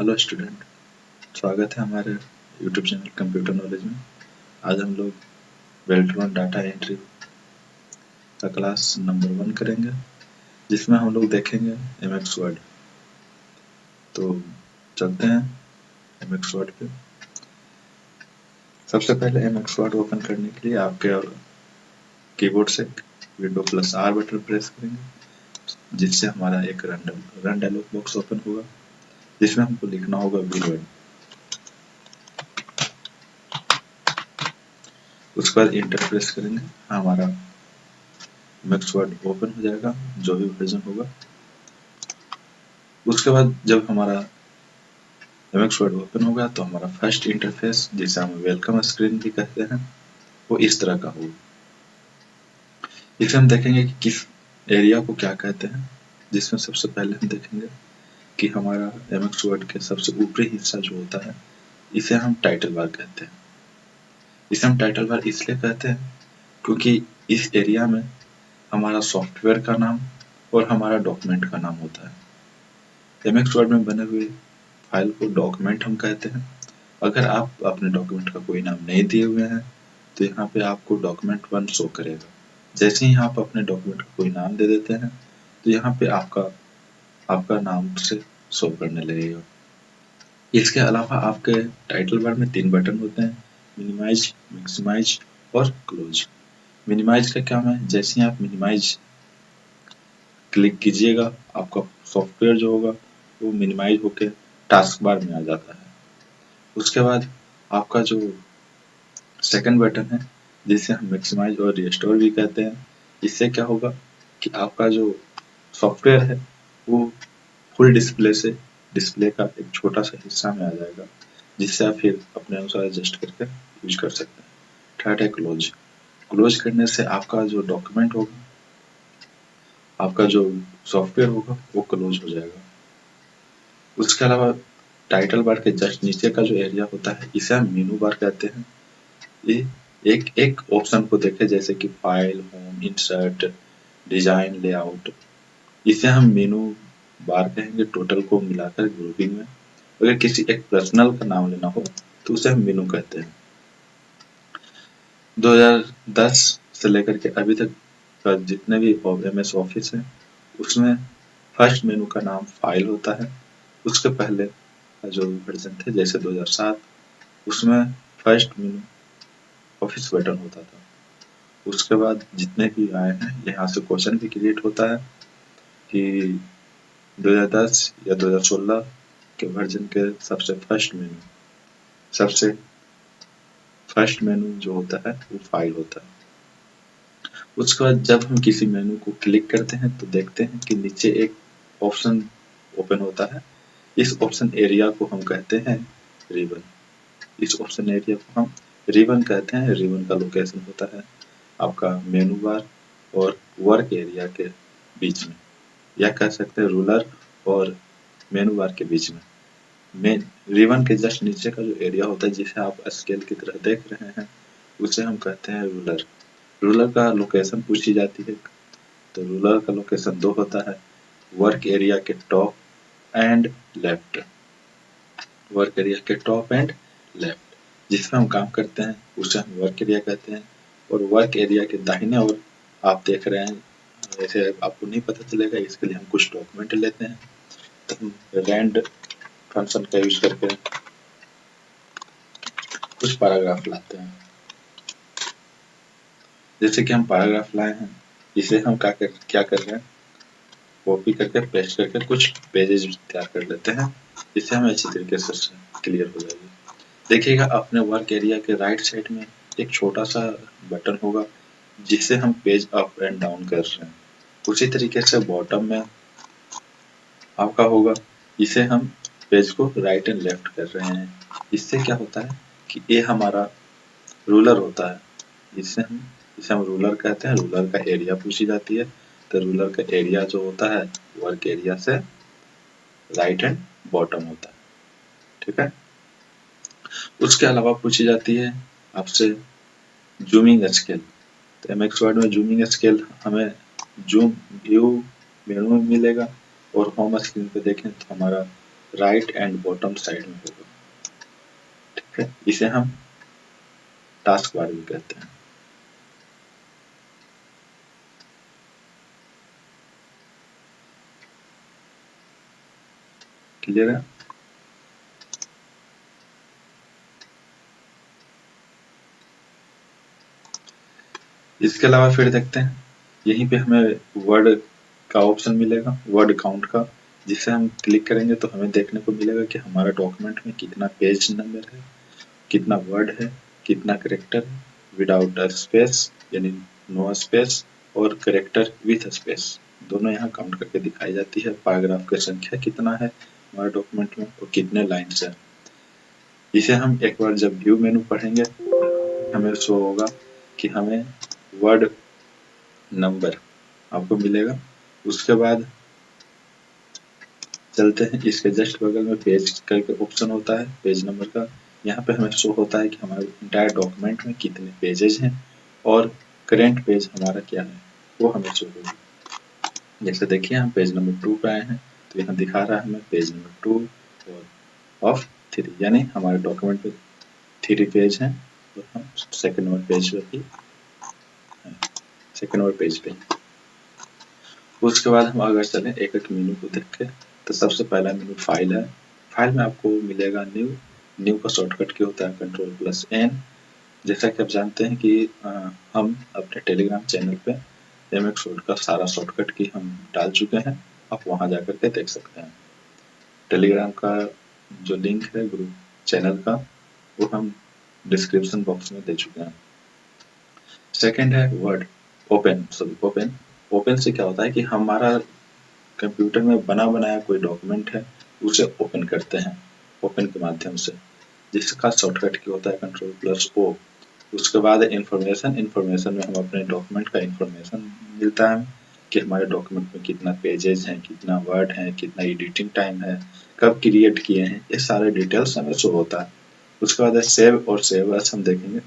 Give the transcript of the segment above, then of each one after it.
Hello student, स्वागत है हमारे यूट्यूब चैनल कंप्यूटर नॉलेज में। आज हम लोग बेल्ट्रॉन डाटा एंट्री का क्लास नंबर 1 करेंगे, जिसमें हम लोग देखेंगे एमएक्स वर्ड। तो चलते हैं एमएक्स वर्ड पे। सबसे पहले एमएक्स वर्ड ओपन करने के लिए आपके कीबोर्ड से विंडो+R बटन प्रेस करेंगे, जिससे हमारा एक रन डायलॉग बॉक्स ओपन होगा, जिसमें हमको लिखना होगा वीवर्ड। उसके बाद इंटर प्रेस करेंगे, हमारा एमएक्स वर्ड ओपन हो जाएगा, जो भी वर्जन होगा। उसके बाद जब हमारा एमएक्स वर्ड ओपन होगा तो हमारा फर्स्ट इंटरफेस, जिसे हम वेलकम स्क्रीन भी कहते हैं, वो इस तरह का होगा। इसमें हम देखेंगे कि किस एरिया को क्या कहते हैं, जिसमें सबसे पहले हम देखेंगे कि हमारा एमएक्स वर्ड के सबसे ऊपरी हिस्सा जो होता है, इसे हम टाइटल बार कहते हैं। इसे हम टाइटल बार इसलिए कहते हैं क्योंकि इस एरिया में हमारा सॉफ्टवेयर का नाम और हमारा डॉक्यूमेंट का नाम होता है। एमएक्स वर्ड में बने हुए फाइल को डॉक्यूमेंट हम कहते हैं। अगर आप अपने डॉक्यूमेंट का कोई नाम नहीं दिए हुए हैं तो यहाँ पे आपको document1 शो करेगा। जैसे ही आप अपने डॉक्यूमेंट का कोई नाम दे देते हैं तो यहाँ पे आपका नाम से शो करने लगेगा। इसके अलावा आपके टाइटल बार में 3 बटन होते हैं, मिनिमाइज, मैक्सिमाइज और क्लोज। मिनिमाइज का काम है, जैसे ही आप मिनिमाइज क्लिक कीजिएगा, आपका सॉफ्टवेयर जो होगा वो मिनिमाइज होके टास्क बार में आ जाता है। उसके बाद आपका जो सेकंड बटन है, जिसे हम मैक्सिमाइज और रिस्टोर भी कहते हैं, इससे क्या होगा कि आपका जो सॉफ्टवेयर है वो फुल डिस्प्ले से डिस्प्ले का एक छोटा सा हिस्सा में आ जाएगा, जिससे आप फिर अपने अनुसार एडजस्ट करके यूज कर सकते हैं। थर्ड है क्लोज। क्लोज करने से आपका जो डॉक्यूमेंट होगा, आपका जो सॉफ्टवेयर होगा, वो क्लोज हो जाएगा। उसके अलावा टाइटल बार के जस्ट नीचे का जो एरिया होता है, इसे हम मेनू बार कहते हैं। ये एक एक ऑप्शन को देखें, जैसे कि file, home, insert, design, layout, इसे हम मेनू बार कहेंगे टोटल को मिलाकर ग्रुपिंग में। अगर किसी एक पर्सनल का नाम लेना हो तो उसे हम मेनू कहते हैं। 2010 से लेकर के अभी तक का जितने भी एमएस ऑफिस है, उसमें फर्स्ट मेनू का नाम फाइल होता है। उसके पहले का जो वर्जन थे, जैसे 2007, उसमें फर्स्ट मेनू ऑफिस बटन होता था। उसके बाद जितने भी आए हैं, यहाँ से क्वेश्चन भी क्रिएट होता है कि 2010 या 2016 के वर्जन के सबसे फर्स्ट मेनू जो होता है वो फाइल होता है। उसके बाद जब हम किसी मेनू को क्लिक करते हैं तो देखते हैं कि नीचे एक ऑप्शन ओपन होता है। इस ऑप्शन एरिया को हम कहते हैं रिबन। इस ऑप्शन एरिया को हम रिबन कहते हैं। रिबन का लोकेशन होता है आपका मेनू बार और वर्क एरिया के बीच में, या कह सकते हैं रूलर और मेनू बार के बीच में। रिबन के जस्ट नीचे का जो एरिया होता है, जिसे आप स्केल की तरह देख रहे हैं, उसे हम कहते हैं रूलर। रूलर का लोकेशन पूछी जाती है तो रूलर का लोकेशन 2 होता है, वर्क एरिया के top and left. Work area के टॉप एंड लेफ्ट, जिसमें हम काम करते हैं, उसे हम वर्क एरिया कहते हैं। और वर्क एरिया के दाहिने ओर आप देख रहे हैं, वैसे आपको नहीं पता चलेगा, इसके लिए हम कुछ डॉक्यूमेंट लेते हैं। तो हम रैंड फंक्शन का यूज करके कुछ पैराग्राफ लाते हैं। जैसे कि हम पैराग्राफ लाए हैं, इसे हम क्या कर रहे हैं, कॉपी करके पेस्ट करके कुछ पेजेस तैयार कर लेते हैं, जिससे हमें अच्छी तरीके से क्लियर हो जाएगी। देखिएगा अपने वर्क एरिया के राइट साइड में एक छोटा सा बटन होगा, जिससे हम पेज अप एंड डाउन कर रहे हैं। उसी तरीके से बॉटम में आपका होगा, इसे हम पेज को राइट एंड लेफ्ट कर रहे हैं। इससे क्या होता है कि ये हमारा रूलर होता है। इसे हम रूलर कहते हैं। रूलर का एरिया पूछी जाती है, तो रूलर का एरिया जो होता है वर्क एरिया से राइट एंड बॉटम होता है। ठीक है। उसके अलावा पूछी जाती है आपसे जूमिंग स्केल। तो एमएक्स वर्ड में जूमिंग स्केल हमें जूम व्यू मेनू में मिलेगा, और होम स्क्रीन पे देखें तो हमारा राइट एंड बॉटम साइड में होगा। ठीक है, इसे हम टास्क बार भी कहते हैं। क्लियर है? इसके अलावा फिर देखते हैं, यहीं पे हमें वर्ड का ऑप्शन मिलेगा, वर्ड काउंट का, जिसे हम क्लिक करेंगे तो हमें देखने को मिलेगा कि हमारा डॉक्यूमेंट में कितना पेज नंबर है, कितना वर्ड है, कितना करेक्टर है, विदाउट अ स्पेस यानी नो स्पेस, और करेक्टर विथ स्पेस, दोनों यहाँ काउंट करके दिखाई जाती है। पैराग्राफ की संख्या कितना है हमारे डॉक्यूमेंट में और कितने लाइन्स है। इसे हम एक बार जब व्यू मेनू पढ़ेंगे हमें शो होगा कि हमें वर्ड नंबर आपको मिलेगा। उसके बाद चलते हैं, इसके जस्ट बगल में पेज करके ऑप्शन होता है, पेज नंबर का। यहाँ पे हमें शो होता है कि हमारे इंटायर डॉक्यूमेंट में कितने पेजेज हैं और करेंट पेज हमारा क्या है वो हमें शो होगा। जैसे देखिए हम पेज नंबर 2 पे आए हैं तो यहाँ दिखा रहा है हमें पेज नंबर 2 और ऑफ 3, यानी हमारे डॉक्यूमेंट में 3 पेज हैं और हम सेकंड नंबर पेज पे ही, सेकंड नंबर पेज पे। उसके बाद हम अगर चलें एक एक मेनू को देख के, तो सबसे पहला मेनू फाइल है। फाइल में आपको मिलेगा न्यू। न्यू का शॉर्टकट की होता है Ctrl+N। जैसा कि आप जानते हैं कि हम अपने टेलीग्राम चैनल पे MX Word का सारा शॉर्टकट की हम डाल चुके हैं, आप वहां जाकर के देख सकते हैं। टेलीग्राम का जो लिंक है ग्रुप चैनल का वो हम डिस्क्रिप्शन बॉक्स में दे चुके हैं। सेकंड है वर्ड ओपन। ओपन से क्या होता है कि हमारा कंप्यूटर में बना बनाया कोई डॉक्यूमेंट है उसे ओपन करते हैं ओपन के माध्यम से, जिसका शॉर्टकट की होता है Ctrl+O। उसके बाद इंफॉर्मेशन में हम अपने डॉक्यूमेंट का इंफॉर्मेशन मिलता है कि हमारे डॉक्यूमेंट में कितना पेजेस हैं, कितना वर्ड है, कितना एडिटिंग टाइम है, कब क्रिएट किए हैं, ये सारे डिटेल्स हमें शो होता है। उसके बाद सेव और सेव एज हम देखेंगे।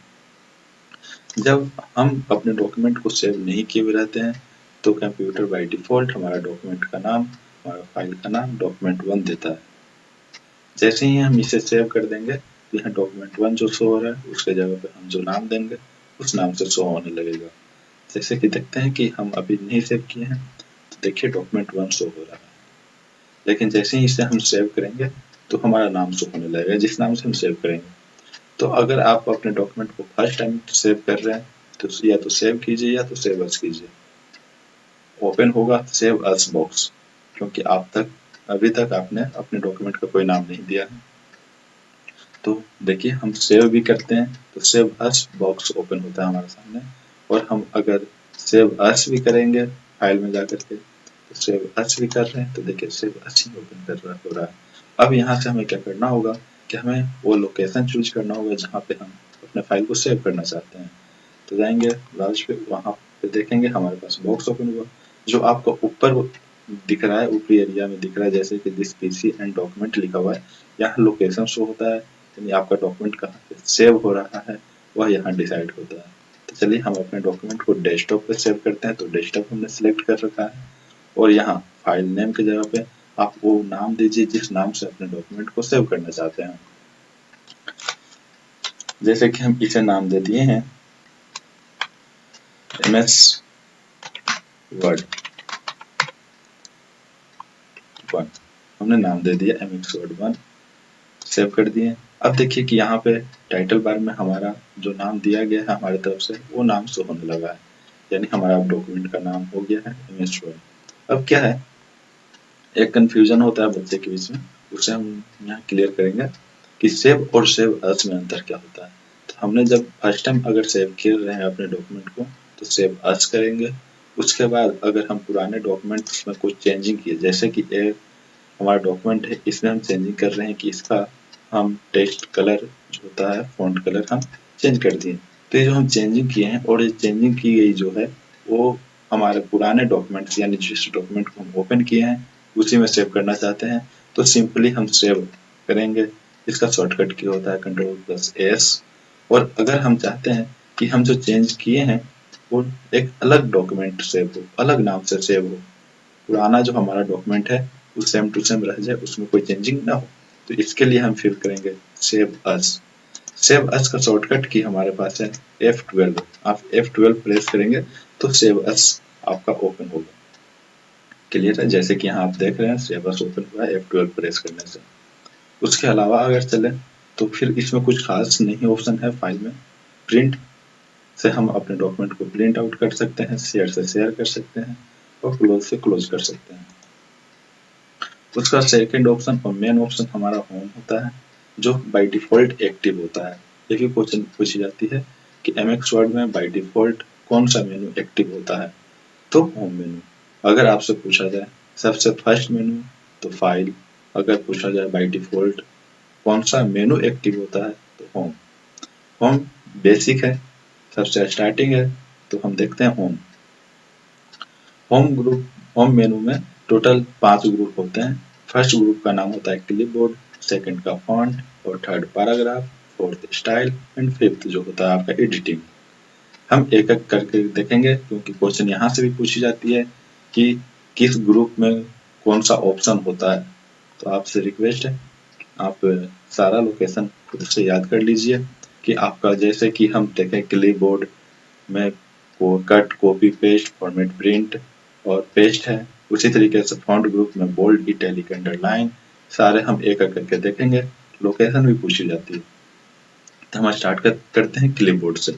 जब हम अपने डॉक्यूमेंट को सेव नहीं किए हुए रहते हैं तो कंप्यूटर बाय डिफॉल्ट हमारा डॉक्यूमेंट का नाम, हमारा फाइल का नाम document1 देता है। जैसे ही हम इसे सेव कर देंगे तो यहाँ document1 जो शो हो रहा है उसके जगह पे हम जो नाम देंगे उस नाम से शो होने लगेगा। जैसे कि देखते हैं कि हम अभी नहीं सेव किए हैं तो देखिए document1 शो हो रहा है, लेकिन जैसे ही इसे हम सेव करेंगे तो हमारा नाम शो होने लगेगा जिस नाम से हम सेव करेंगे। तो अगर आप अपने डॉक्यूमेंट को फर्स्ट टाइम सेव कर रहे हैं तो या तो सेव कीजिए या तो सेव एज कीजिए। ओपन होगा सेव एज बॉक्स, क्योंकि अभी तक आपने अपने डॉक्यूमेंट का कोई नाम नहीं दिया है। तो देखिए हम सेव भी करते हैं तो सेव एज बॉक्स ओपन होता है हमारे सामने, और हम अगर सेव एज भी करेंगे फाइल में जाकर के तो सेव एज भी कर रहे हैं तो देखिए सेव एज ही ओपन हो रहा है। अब यहाँ से हमें क्या करना होगा कि हमें वो लोकेशन चूज करना होगा जहाँ पे हम अपने फाइल को सेव करना चाहते हैं। तो जाएंगे ब्राउज पे, वहाँ पे देखेंगे हमारे पास बॉक्स ओपन हुआ जो आपको ऊपर दिख रहा है, ऊपरी एरिया में दिख रहा है, जैसे कि दिस पीसी एंड डॉक्यूमेंट लिखा हुआ है। यहाँ लोकेशन शो होता है यानी आपका डॉक्यूमेंट कहाँ पे सेव हो रहा है वह यहाँ डिसाइड होता है। तो चलिए हम अपने डॉक्यूमेंट को डेस्कटॉप पे सेव करते हैं, तो डेस्कटॉप हमने सिलेक्ट कर रखा है और यहाँ फाइल नेम की जगह पे आप वो नाम दीजिए जिस नाम से अपने डॉक्यूमेंट को सेव करना चाहते हैं। जैसे कि हम इसे नाम दे दिए हैं MS Word 1, हमने नाम दे दिया MX Word 1, सेव कर दिए। अब देखिए कि यहाँ पे टाइटल बार में हमारा जो नाम दिया गया है हमारी तरफ से वो नाम शो होने लगा है, यानी हमारा डॉक्यूमेंट का नाम हो गया है MS Word। अब क्या है, एक कंफ्यूजन होता है बच्चे के बीच में, उसे हम यहाँ क्लियर करेंगे कि सेव और सेव एज में अंतर क्या होता है। तो हमने जब फर्स्ट टाइम अगर सेव कर रहे हैं अपने डॉक्यूमेंट को तो सेव एज करेंगे। उसके बाद अगर हम पुराने डॉक्यूमेंट्स में कुछ चेंजिंग किए, जैसे कि एक हमारा डॉक्यूमेंट है इसमें हम चेंजिंग कर रहे हैं कि इसका हम टेक्स्ट कलर जो होता है फॉन्ट कलर हम चेंज कर दिए, तो ये जो हम चेंजिंग किए हैं और ये चेंजिंग की गई जो है वो हमारे पुराने डॉक्यूमेंट्स यानी जिस डॉक्यूमेंट को हम ओपन किए हैं उसी में सेव करना चाहते हैं तो सिंपली हम सेव करेंगे। इसका शॉर्टकट की होता है Ctrl+S। और अगर हम चाहते हैं कि हम जो चेंज किए हैं वो एक अलग डॉक्यूमेंट सेव हो, अलग नाम से सेव हो, पुराना जो हमारा डॉक्यूमेंट है वो सेम टू सेम रह जाए, उसमें कोई चेंजिंग ना हो। तो इसके लिए हम फिर करेंगे सेव अस। सेव अस का शॉर्टकट की हमारे पास है F12। आप F12 प्रेस करेंगे तो सेव अस आपका ओपन होगा। क्लियर है? जैसे कि यहाँ आप देख रहे हैं सेव अस ओपन हुआ है F12 प्रेस करने से। उसके अलावा अगर चले तो फिर इसमें कुछ खास नहीं ऑप्शन है फाइल में। प्रिंट से हम अपने डॉक्यूमेंट को प्रिंट आउट कर सकते हैं, शेयर से शेयर कर सकते हैं और क्लोज से क्लोज कर सकते हैं। उसका सेकंड ऑप्शन और मेन ऑप्शन हमारा होम होता है, जो बाय डिफॉल्ट एक्टिव होता है। ये भी क्वेश्चन पूछी जाती है कि एमएक्स वर्ड में बाय डिफॉल्ट कौन सा मेनू एक्टिव होता है, तो होम मेनू। अगर आपसे पूछा जाए सबसे फर्स्ट मेनू तो फाइल, अगर पूछा जाए बाय डिफॉल्ट कौन सा मेनू एक्टिव होता है तो होम। होम बेसिक है, सबसे स्टार्टिंग है, तो हम देखते हैं होम। होम मेनू में टोटल 5 ग्रुप होते हैं। फर्स्ट ग्रुप का नाम होता है क्लिपबोर्ड, सेकंड का फॉन्ट और third paragraph, fourth style and fifth जो होता है आपका एडिटिंग। हम एक एक करके देखेंगे क्योंकि क्वेश्चन यहाँ से भी पूछी जाती है कि किस ग्रुप में कौन सा ऑप्शन होता है। तो आपसे रिक्वेस्ट है आप सारा लोकेशन खुद से याद कर लीजिए कि आपका, जैसे कि हम देखें क्लिपबोर्ड में को cut copy paste format print और पेस्ट है, उसी तरीके से फॉन्ट ग्रुप में बोल्ड इटैलिक अंडरलाइन सारे हम एक एक करके देखेंगे। लोकेशन भी पूछी जाती है। तो हम स्टार्ट करते हैं क्लिपबोर्ड से।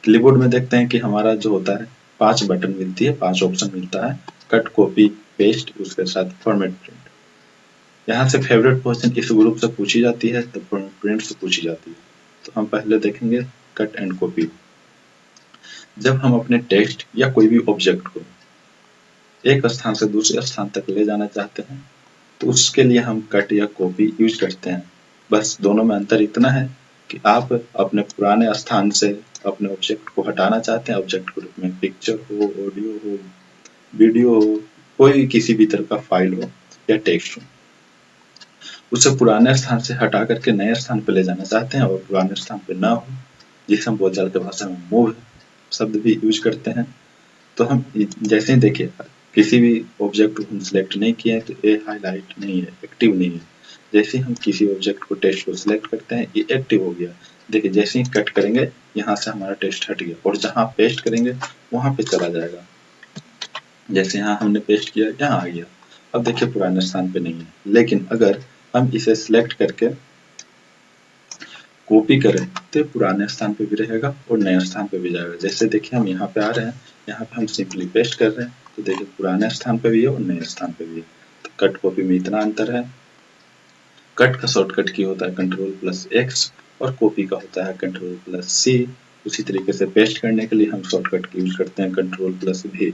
क्लिपबोर्ड में देखते हैं कि हमारा जो होता है 5 बटन मिलती है, 5 ऑप्शन मिलता है, कट कॉपी पेस्ट उसके साथ फॉर्मेट प्रिंट। यहाँ से फेवरेट क्वेश्चन इस ग्रुप से पूछी जाती है तो फॉर्मेट प्रिंट से पूछी जाती है। तो हम पहले देखेंगे कट एंड कॉपी। जब हम अपने टेक्स्ट या कोई भी ऑब्जेक्ट को एक स्थान से दूसरे स्थान तक ले जाना चाहते हैं तो उसके लिए हम कट या कॉपी यूज करते हैं। बस दोनों में अंतर इतना है कि आप अपने पुराने स्थान से अपने ऑब्जेक्ट को हटाना चाहते हैं, ऑब्जेक्ट के रूप में पिक्चर हो, ऑडियो हो, वीडियो हो, कोई किसी भी तरह का फाइल हो या टेक्स्ट हो, उसे पुराने स्थान से हटा करके नए स्थान पर ले जाना चाहते हैं और पुराने स्थान पर ना हो, जिसे हम बोलचाल की भाषा में मूव शब्द भी यूज करते हैं। तो हम जैसे ही देखिए किसी भी ऑब्जेक्ट को हम सिलेक्ट नहीं किए हैं तो ये हाईलाइट नहीं है, एक्टिव नहीं है। जैसे ही हम किसी ऑब्जेक्ट को टेक्स्ट को सिलेक्ट करते हैं ये एक्टिव हो गया। देखिए जैसे ही कट करेंगे यहाँ से हमारा टेक्स्ट हट गया और जहाँ पेस्ट करेंगे वहां पे चला जाएगा। जैसे यहाँ हमने पेस्ट किया यहाँ आ गया। अब देखिए पुराने स्थान पे नहीं है, लेकिन अगर हम इसे सिलेक्ट करके कॉपी करें तो पुराने स्थान पे भी रहेगा और नए स्थान पे भी जाएगा। जैसे देखिए हम यहाँ पे आ रहे हैं, यहाँ पे हम सिंपली पेस्ट कर रहे हैं तो देखिए पुराने स्थान पे भी है और नए स्थान पे भी है। तो कट कॉपी में इतना अंतर है। कट का शॉर्टकट की होता है Ctrl+X और कॉपी का होता है Ctrl+C। उसी तरीके से पेस्ट करने के लिए हम शॉर्टकट की यूज करते हैं Ctrl+V।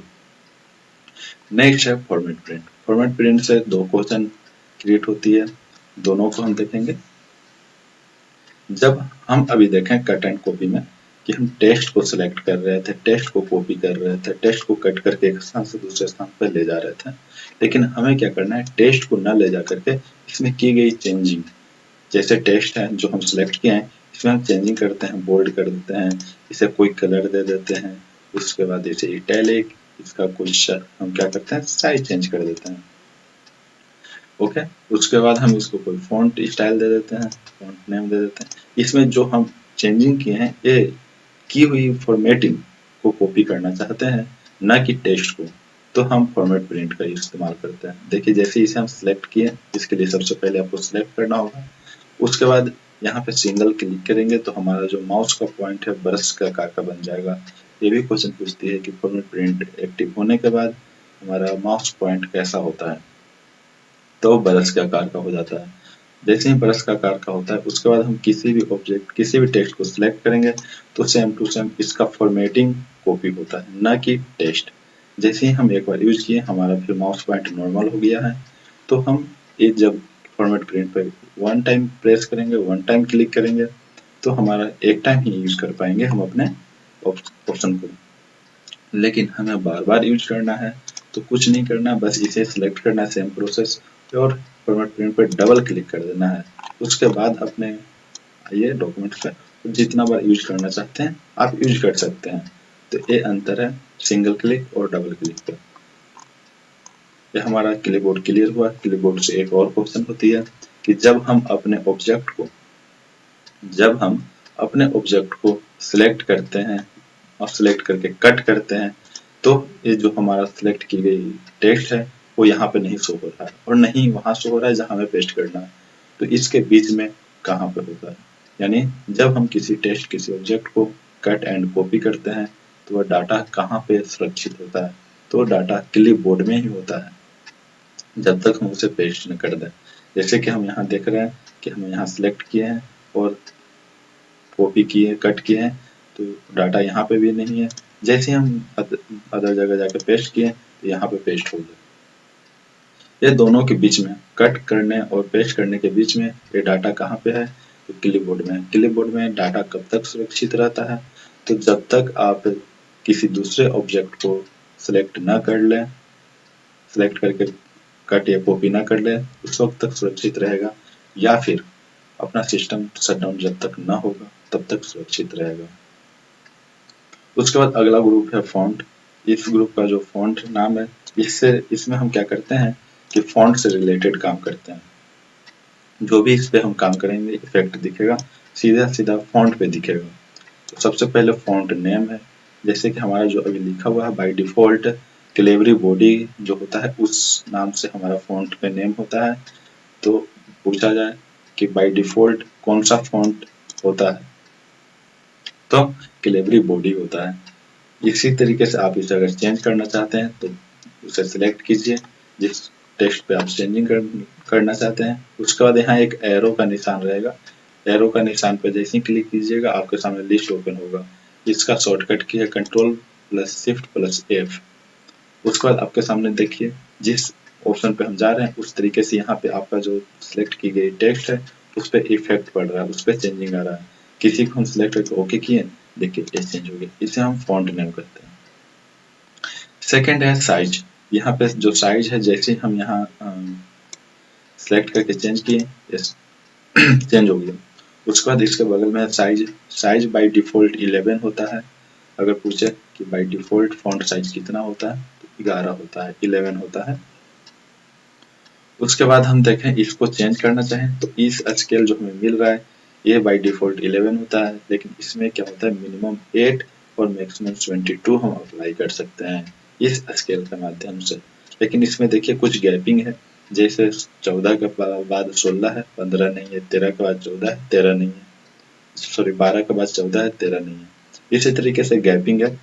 नेक्स्ट है फॉर्मेट प्रिंट। फॉर्मेट प्रिंट से 2 क्वेश्चन क्रिएट होती है, दोनों को हम देखेंगे। जब हम अभी देखें कट एंड कॉपी में कि हम टेक्स्ट को सिलेक्ट कर रहे थे, टेक्स्ट को कॉपी कर रहे थे, टेक्स्ट को कट करके एक स्थान से दूसरे स्थान पर ले जा रहे थे, लेकिन हमें क्या करना है टेक्स्ट को न ले जा करके इसमें की गई चेंजिंग, जैसे टेक्स्ट है जो हम सिलेक्ट किए हैं इसमें हम चेंजिंग करते हैं, बोल्ड कर देते हैं, इसे कोई कलर दे देते हैं, उसके बाद इसे इटैलिक, इसका कुछ हम क्या करते हैं साइज चेंज कर देते हैं। ओके, उसके बाद हम इसको कोई फॉन्ट स्टाइल दे देते हैं, फॉन्ट नेम दे देते हैं। इसमें जो हम चेंजिंग किए हैं ये की हुई फॉर्मेटिंग को कॉपी करना चाहते हैं, ना कि टेक्स्ट को, तो हम फॉर्मेट प्रिंट का इस्तेमाल करते हैं। देखिए जैसे इसे हम सिलेक्ट किए, इसके लिए सबसे पहले आपको सिलेक्ट करना होगा। उसके बाद यहाँ पे सिंगल क्लिक करेंगे तो हमारा जो माउस का पॉइंट है ब्रश का आकार का बन जाएगा। ये भी क्वेश्चन पूछती है कि फॉर्मेट प्रिंट एक्टिव होने के बाद हमारा माउस पॉइंट कैसा होता है, तो ब्रश के आकार का हो जाता है। जैसे ही ब्रश का आकार का होता है उसके बाद हम किसी भी ऑब्जेक्ट किसी भी टेक्स्ट को सिलेक्ट करेंगे तो सेम टू सेम इसका फॉर्मेटिंग कॉपी होता है, ना कि टेक्स्ट। जैसे ही हम एक बार यूज किए हमारा फिर माउस पॉइंट नॉर्मल हो गया है, तो हम ये जब फॉर्मेट प्रिंट पे 1 टाइम प्रेस करेंगे, 1 टाइम क्लिक करेंगे तो हमारा एक टाइम ही यूज कर पाएंगे हम अपने ऑप्शन को। लेकिन हमें बार बार यूज करना है तो कुछ नहीं करना, बस इसे सिलेक्ट करना है सेम प्रोसेस और फॉर्मेट प्रिंट पर डबल क्लिक कर देना है। उसके बाद अपने ये डॉक्यूमेंट पर जितना बार यूज करना चाहते हैं आप यूज कर सकते हैं। तो ये अंतर है सिंगल क्लिक और डबल क्लिक पर। ये हमारा क्लिपबोर्ड क्लियर हुआ। क्लिपबोर्ड से एक और क्वेश्चन होती है कि जब हम अपने ऑब्जेक्ट को सिलेक्ट करते हैं और सिलेक्ट करके कट करते हैं, तो ये जो हमारा सिलेक्ट की गई टेक्स्ट है वो यहाँ पे नहीं शो हो रहा है और नहीं वहाँ शो हो रहा है जहाँ हमें पेस्ट करना है। तो इसके बीच में कहाँ पे होता है, यानी जब हम किसी ऑब्जेक्ट को कट एंड कॉपी करते हैं तो वह डाटा कहाँ पे सुरक्षित होता है, तो डाटा क्लिपबोर्ड में ही होता है जब तक हम उसे पेस्ट न कर दें। जैसे कि हम यहाँ देख रहे हैं कि हम यहाँ सिलेक्ट किए हैं और कॉपी किए, कट किए हैं, तो डाटा यहाँ पे भी नहीं है। जैसे हम अदर जगह जाके पेस्ट किए तो यहाँ पे पेस्ट हो गया। ये दोनों के बीच में, कट करने और पेस्ट करने के बीच में ये डाटा कहाँ पे है, तो क्लिपबोर्ड में। क्लिपबोर्ड में डाटा कब तक सुरक्षित रहता है, तो जब तक आप किसी दूसरे ऑब्जेक्ट को सिलेक्ट ना कर लें, सिलेक्ट करके कट या कॉपी ना कर लें, उस वक्त तक सुरक्षित रहेगा, या फिर अपना सिस्टम शटडाउन जब तक ना होगा तब तक सुरक्षित रहेगा। उसके बाद अगला ग्रुप है फॉन्ट। इस ग्रुप का जो फॉन्ट नाम है, इसमें हम क्या करते हैं कि फॉन्ट से रिलेटेड काम करते हैं। जो भी इस पे हम काम करेंगे इफेक्ट दिखेगा, सीधा सीधा फॉन्ट पे दिखेगा। तो सबसे पहले फॉन्ट नेम है, जैसे कि हमारा जो अभी लिखा हुआ है बाय डिफॉल्ट क्लेवरी बॉडी जो होता है उस नाम से हमारा फॉन्ट पे नेम होता है। तो पूछा जाए कि बाय डिफॉल्ट कौन सा फॉन्ट होता है, तो क्लेवरी बॉडी होता है। इसी तरीके से आप इसे अगर चेंज करना चाहते हैं तो उसे सिलेक्ट कीजिए जिस टेक्स्ट पे आप चेंजिंग करना चाहते हैं। उसके बाद यहाँ एक एरो का निशान रहेगा, एरो का निशान पे जैसे ही क्लिक कीजिएगा आपके सामने लिस्ट ओपन होगा। इसका शॉर्टकट की है Ctrl+Shift+F। उसके बाद आपके सामने देखिए जिस ऑप्शन पे हम जा रहे हैं उस तरीके से यहाँ पे आपका जो सिलेक्ट की गई टेक्स्ट है उस पर इफेक्ट पड़ रहा है, उस पर चेंजिंग आ रहा है। किसी को हम सिलेक्ट करके ओके किए, देखिए ये चेंज हो गया। इसे हम फॉन्ट नेम करते हैं। सेकेंड है साइज। यहाँ पे जो साइज है जैसे हम यहाँ सिलेक्ट करके चेंज किए, यस चेंज हो गया। उसके बाद इसके बगल में है साइज। साइज बाय डिफॉल्ट 11 होता है। अगर पूछे कि बाय डिफॉल्ट फॉन्ट साइज कितना होता है तो 11 होता है, 11 होता है। उसके बाद हम देखें इसको चेंज करना चाहें तो इस स्केल जो हमें मिल रहा है ये बाय डिफॉल्ट 11 होता है, लेकिन इसमें क्या होता है मिनिमम 8 और मैक्सिमम 22 हम अप्लाई कर सकते हैं इस स्केल के माध्यम से। लेकिन इसमें देखिए कुछ गैपिंग है, जैसे 14 के बाद 16 है, 15 नहीं है, 13 के बाद 14 है, 13 नहीं है, सॉरी 12 के बाद 14 है, 13 नहीं है। इसी तरीके से गैपिंग है।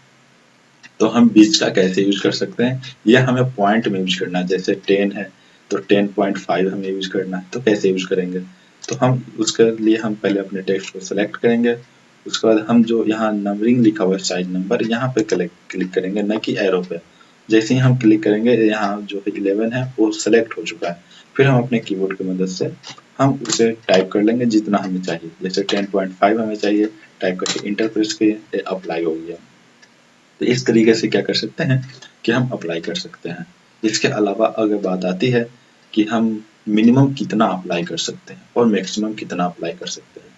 तो हम बीच का कैसे यूज कर सकते हैं, यह हमें पॉइंट में यूज करना है। जैसे 10 है तो 10.5 हमें यूज करना है, तो कैसे यूज करेंगे, तो हम उसके लिए हम पहले अपने टेक्स्ट को सिलेक्ट करेंगे। उसके बाद हम जो यहाँ नंबरिंग लिखा हुआ है साइज नंबर यहाँ पे क्लिक करेंगे, न कि एरो पे। जैसे ही हम क्लिक करेंगे यहाँ जो 11 है वो सिलेक्ट हो चुका है। फिर हम अपने कीबोर्ड की मदद से हम उसे टाइप कर लेंगे जितना हमें चाहिए। जैसे 10.5 हमें चाहिए, टाइप करके इंटर प्रेस किए, अप्लाई हो गया। तो इस तरीके से क्या कर सकते हैं कि हम अप्लाई कर सकते हैं। इसके अलावा अगर बात आती है कि हम मिनिमम कितना अप्लाई कर सकते हैं और मैक्सिमम कितना अप्लाई कर सकते हैं,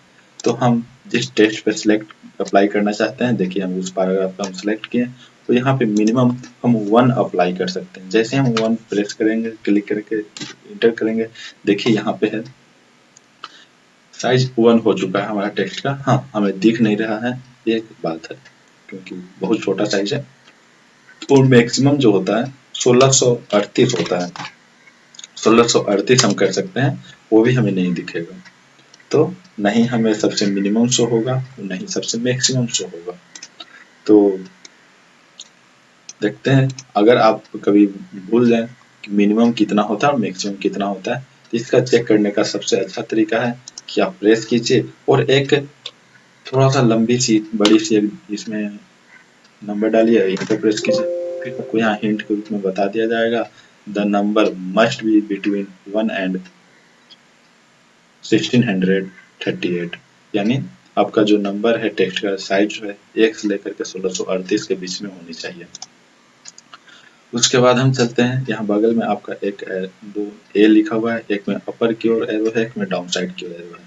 तो हम जिस टेक्स्ट पे सिलेक्ट अप्लाई करना चाहते हैं, देखिए हम उस पैराग्राफ पे हम सिलेक्ट किए तो यहाँ पे मिनिमम हम 1 अप्लाई कर सकते हैं। जैसे हम 1 प्रेस करेंगे, क्लिक करके इंटर करेंगे, देखिए यहाँ पे है साइज 1 हो चुका है हमारा टेक्स्ट का। हाँ, हमें दिख नहीं रहा है, ये एक बात है क्योंकि बहुत छोटा साइज है। और मैक्सिमम जो होता है 1638 होता है, 1638 हम कर सकते हैं, वो भी हमें नहीं दिखेगा। तो नहीं हमें सबसे मिनिमम शो होगा, नहीं सबसे मैक्सिमम शो होगा। तो देखते हैं, अगर आप कभी भूल जाएं कि मिनिमम कितना होता है और मैक्सिमम कितना होता है, तो इसका चेक करने का सबसे अच्छा तरीका है कि आप प्रेस कीजिए और एक थोड़ा सा लंबी सी बड़ी सी इसमें नंबर डालिए, इंटर प्रेस कीजिए, फिर आपको यहाँ हिंट के रूप में बता दिया जाएगा the number must be between 1 and 1638, यानी आपका जो नंबर है टेक्स्ट का साइज जो है 1 से लेकर के 1638 के बीच में होनी चाहिए। उसके बाद हम चलते हैं, यहाँ बगल में आपका एक दो ए लिखा हुआ है, एक में अपर की ओर एरो है, एक में डाउन साइड की ओर एरो है।